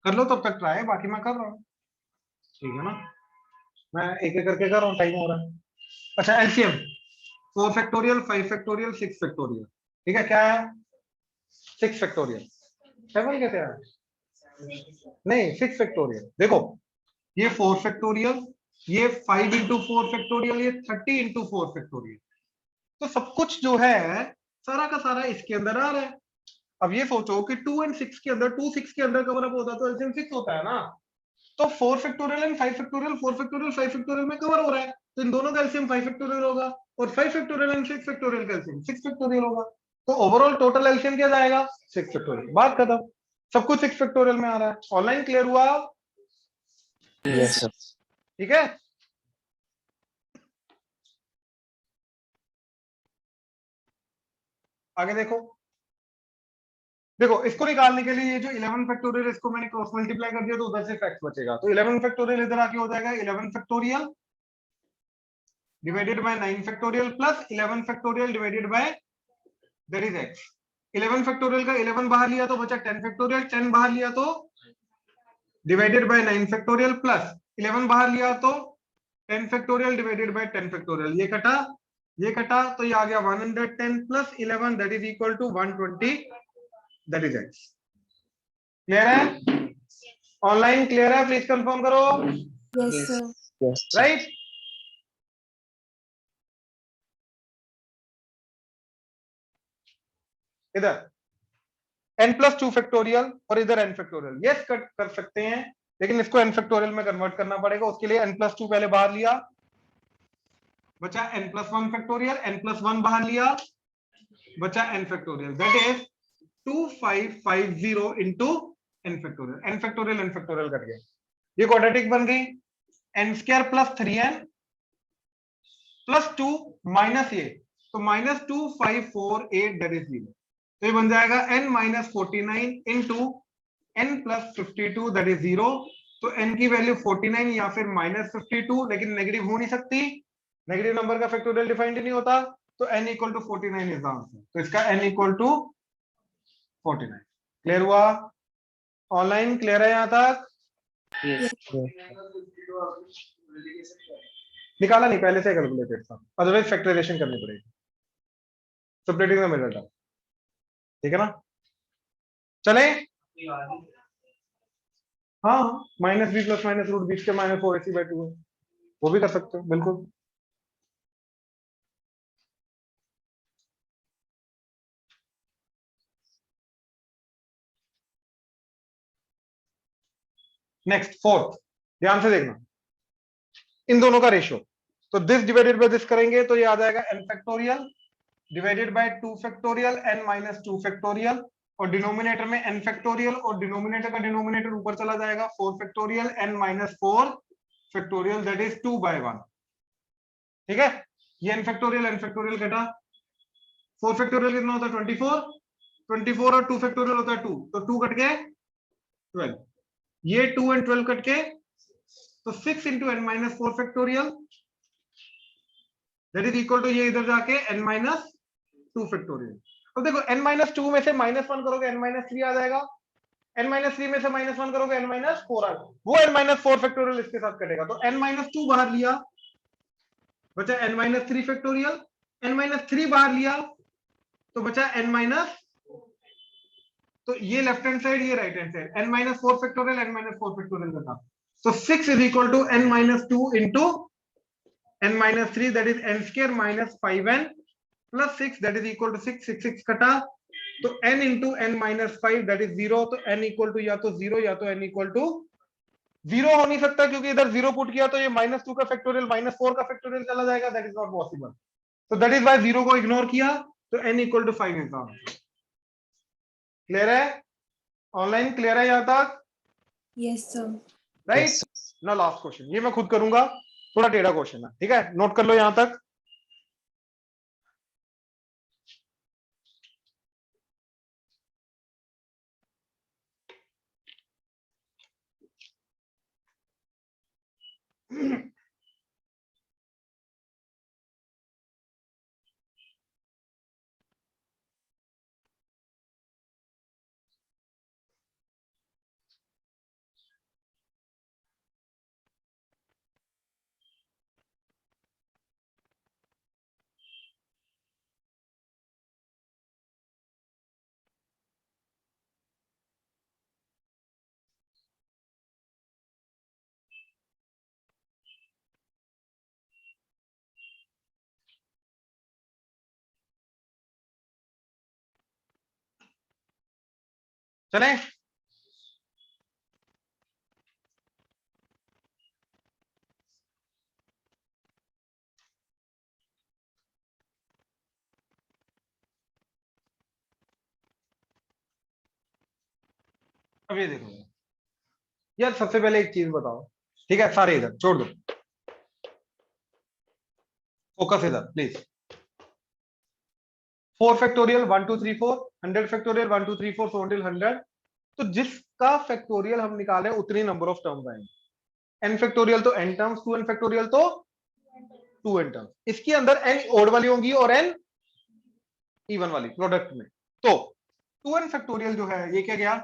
कर लो तब तक ट्राई, बाकी मैं कर रहा हूँ, ठीक है ना, मैं एक एक करके कर रहा हूँ, टाइम हो रहा है। अच्छा एलसीएम, 4 फैक्टोरियल, 5 फैक्टोरियल, 6 फैक्टोरियल, ठीक है, क्या है 6 फैक्टोरियल, 7 कैसे आया, नहीं 6 फैक्टोरियल, देखो ये 4 फैक्टोरियल, ये 5 इंटू 4 फैक्टोरियल, ये 30 इंटू 4 फैक्टोरियल, तो सब कुछ जो है सारा का सारा इसके अंदर आ रहा है। अब ये सोचो कि 2 एंड 6 के अंदर, 2 6 के अंदर कवर अप होता है तो एलसीएम 6 होता है ना, तो 4 factorial and 5 factorial, 4 factorial 5 factorial में कवर हो रहा है, तो इन दोनों का एलसीएम 5 फैक्टोरियल होगा, और 5 फैक्टोरियल एंड 6 फैक्टोरियल का एलसीएम 6 फैक्टोरियल होगा, तो ओवरऑल टोटल एलसीएम क्या जाएगा 6 फैक्टोरियल, बात खत्म, सब कुछ 6 फैक्टोरियल में आ रहा है। ऑनलाइन क्लियर हुआ?
Yes, sir.
ठीक है, आगे देखो, देखो इसको निकालने के लिए ये जो 11 फैक्टोरियल, इसको मैंने क्रॉस मल्टीप्लाई कर दिया तो उधर से फैक्ट बचेगा, तो 11 फैक्टोरियल इधर आके हो जाएगा 11 factorial divided by 9 factorial plus 11 factorial divided by that is x। 11 factorial का 11 बाहर लिया तो बचा 10 फैक्टोरियल, 10 बाहर लिया तो डिवाइडेड बाय 9 फैक्टोरियल प्लस 11 बाहर लिया तो 10 फैक्टोरियल डिवाइडेड बाय 10 फैक्टोरियल, ये कटा तो ये आ गया 110 plus 11 that is equal to 120, that is x। Clear है? ऑनलाइन क्लियर है? प्लीज कंफर्म करो,
Yes, sir.
Yes, sir.
Right? इधर n+2 फैक्टोरियल और इधर n फैक्टोरियल, यस कट कर सकते हैं, लेकिन इसको n फैक्टोरियल में कन्वर्ट करना पड़ेगा, उसके लिए n+2 पहले बाहर लिया, बचा n+1 फैक्टोरियल, n+1 बाहर लिया, बचा n factorial, that is 2550 into n factorial cut गया, ये क्वाड्रेटिक बन गई n square plus 3n plus 2 minus ये, तो माइनस 2548 दैट इज 0, तो ये बन जाएगा n minus 49 into n plus 52 that is 0, तो n की वैल्यू 49 या फिर माइनस 52, लेकिन नेगेटिव हो नहीं सकती, नेगेटिव नंबर का फैक्टोरियल डिफाइंड ही नहीं होता, तो n equal to 49 is the answer, तो इसका n इक्वल टू 49। क्लियर हुआ? ऑनलाइन क्लियर है यहां तक? निकाला नहीं, पहले से कैलकुलेटेड था, अदरवाइज फैक्टराइजेशन करनी पड़ेगी, सबट्रैक्टिंग द मिडल टर्म, ठीक है ना? चले, हाँ, minus B plus minus root B के माइनस 4ac/2 है, वो भी कर सकते हो बिल्कुल। नेक्स्ट फोर्थ, ध्यान से देखना, इन दोनों का रेशियो, तो दिस डिवाइडेड बाय दिस करेंगे तो ये आ जाएगा n factorial divided by 2 factorial n minus 2 factorial, और डिनोमिनेटर में n फैक्टोरियल, और डिनोमिनेटर का डिनोमिनेटर ऊपर चला जाएगा 4 factorial n minus 4 factorial that is 2/1, ठीक है? ये n फैक्टोरियल कटा, 4 फैक्टोरियल कितना होता है 24 और 2 फैक्टोरियल होता है 2, तो 2 कट के 12, ये 2 एंड 12 कट के, तो 6 into n minus 4 factorial that is equal to, ये इधर जाके n माइनस 2 फैक्टोरियल। तो देखो n माइनस 2 में से -1 करोगे n माइनस 3 आ जाएगा, n माइनस 3 में से -1 करोगे n माइनस 4 आ जाएगा, वो n माइनस 4 फैक्टोरियल इसके साथ कटेगा, तो n माइनस 2 बाहर लिया, बचा n minus 3 factorial, n minus 3 बाहर लिया तो बचा n माइनस, तो ये लेफ्ट हैंड साइड, ये right hand side, n minus 4 factorial n minus 4 factorial का था, so 6 is equal to n minus 2 into n minus 3 that is n square minus 5n plus 6 that is equal to 6, 6 6 कटा, तो n into n minus 5 that is 0, तो n equal to या तो 0 या तो n equal to 0 हो नहीं सकता, क्योंकि इधर 0 पुट किया तो ये -2 का फैक्टोरियल -4 का फैक्टोरियल चला जाएगा, that is not possible, so that is why 0 को इग्नोर किया, तो n equal to 5 is the answer। Clear है? ऑनलाइन क्लियर है यहां तक?
Yes, sir.
राइट ना, लास्ट क्वेश्चन ये मैं खुद करूंगा, थोड़ा टेढ़ा क्वेश्चन है, ठीक है? नोट कर लो यहां तक। चलें, अब ये देखो यार, सबसे पहले एक चीज बताओ, ठीक है? सारे इधर छोड़ दो, फोकस इधर please. 4 factorial 1 2 3 4, 100 factorial 1 2 3 4 so until 100, तो जिसका फैक्टोरियल हम निकाले उतनी नंबर ऑफ टर्म्स आएंगे, n फैक्टोरियल तो n टर्म्स, 2n फैक्टोरियल तो 2n टर्म्स, इसके अंदर n ओड वाली होंगी और n इवन वाली प्रोडक्ट में, तो 2n फैक्टोरियल जो है ये क्या गया,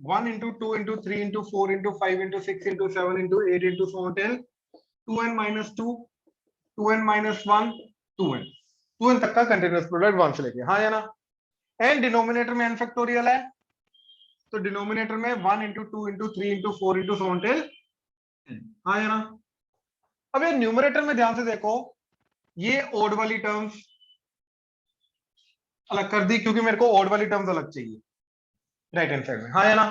1 into 2 into 3 into 4 into 5 into 6 into 7 into 8 into so until 2n minus 2, 2n minus 1, 2n, 2n तक का कंटिन्यूअस प्रोडक्ट 1 से लेके, हाँ या ना? एंड डिनोमिनेटर में n फैक्टोरियल है, तो डिनोमिनेटर में 1 into 2 into 3 into 4 into so until, हाँ या ना? अब ये न्यूमरेटर में ध्यान से देखो, ये ओड वाली टर्म्स अलग कर दी, क्योंकि मेरे को ओड वाली टर्म्स अलग चाहिए राइट हैंड साइड में, हाँ या ना?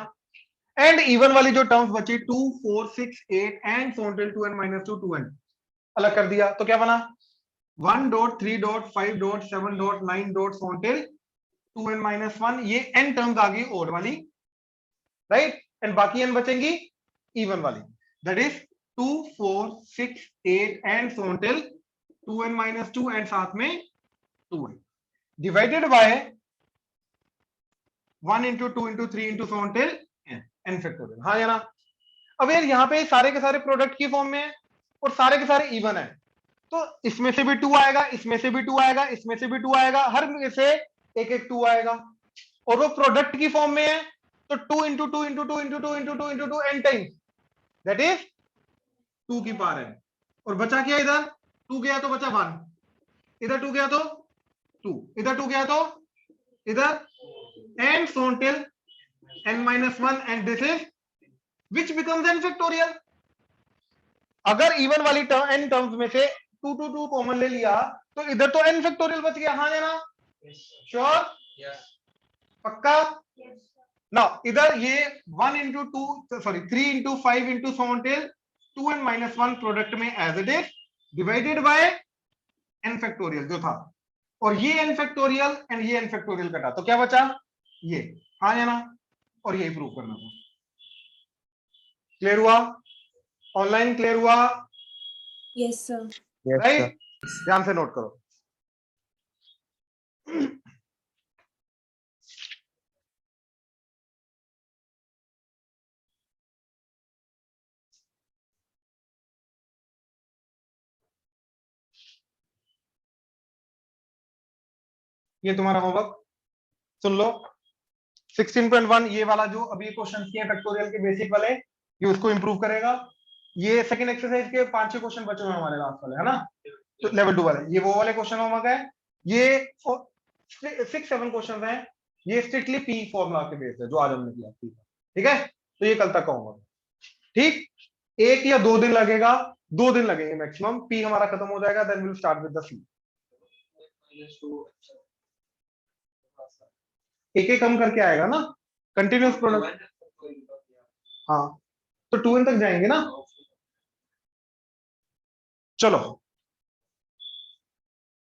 एंड इवन वाली जो टर्म्स बची 2 4 6 8 and so until 2n minus 2 2n अलग कर दिया, तो क्या बना 1 dot 3 dot 5 dot 7 dot 9 dot so until 2n minus 1, ये n टर्म्स आ गई ओड वाली, राइट, एंड बाकी n बचेंगी इवन वाली, that is 2 4 6 8 and so till 2n-2 and साथ में 2n divided by 1 into 2 into 3 into so on till n factorial. हाँ या ना? अब यार यहाँ पे सारे के सारे प्रोडक्ट की फॉर्म में है और सारे के सारे इवन है, तो इसमें से भी 2 आएगा, इसमें से भी 2 आएगा, इसमें से भी 2 आएगा, हर में से एक एक 2 आएगा, और वो प्रोडक्ट की फॉर्म में है तो 2 into 2 into 2 into 2 into 2 into 2 n times, that is 2 की पावर n। और बचा क्या इधर? 2 गया तो बचा 1, इधर 2 गया तो 2, इधर 2 गया तो इधर, and so on till n-1 and this is which becomes n factorial। अगर इवन वाली टर्म n टर्म्स में से 2 2 2 कॉमन ले लिया तो इधर तो n फैक्टोरियल बच गया। हाँ या ना? श्योर? पक्का? ना इधर ये 1 into 2 sorry 3 into 5 into so on till 2n-1 product में as it is divided by n factorial जो था, और ये n फैक्टोरियल एंड ये n फैक्टोरियल कटा तो क्या बचा? ये। हाँ या ना? और यही प्रूव करना था। क्लियर हुआ? ऑनलाइन क्लियर हुआ?
Yes, sir.
Yes, sir.
Right, ध्यान से नोट करो। ये तुम्हारा होमवर्क सुन लो। 16.1 ये वाला जो अभी क्वेश्चन किए फैक्टोरियल के बेसिक वाले, ये उसको इंप्रूव करेगा। ये सेकंड एक्सरसाइज के 5-6 क्वेश्चन बचे हुए हैं हमारे लास्ट वाले, है ना? तो लेवल 2 वाले, ये वो वाले क्वेश्चन होमवर्क है। ये 6-7 क्वेश्चन हैं, ये स्ट्रिक्टली पी फॉर्मूला के बेस है जो आज हमने किया। ठीक है, तो ये कल तक का होमवर्क। ठीक, 1 या 2 दिन लगेगा, 2 दिन लगेंगे मैक्सिमम, पी हमारा खत्म हो जाएगा, then will start with the C. एक एक कम करके आएगा ना, कंटिन्यूअस प्रोडक्ट। हाँ, तो 2n तक जाएंगे ना। चलो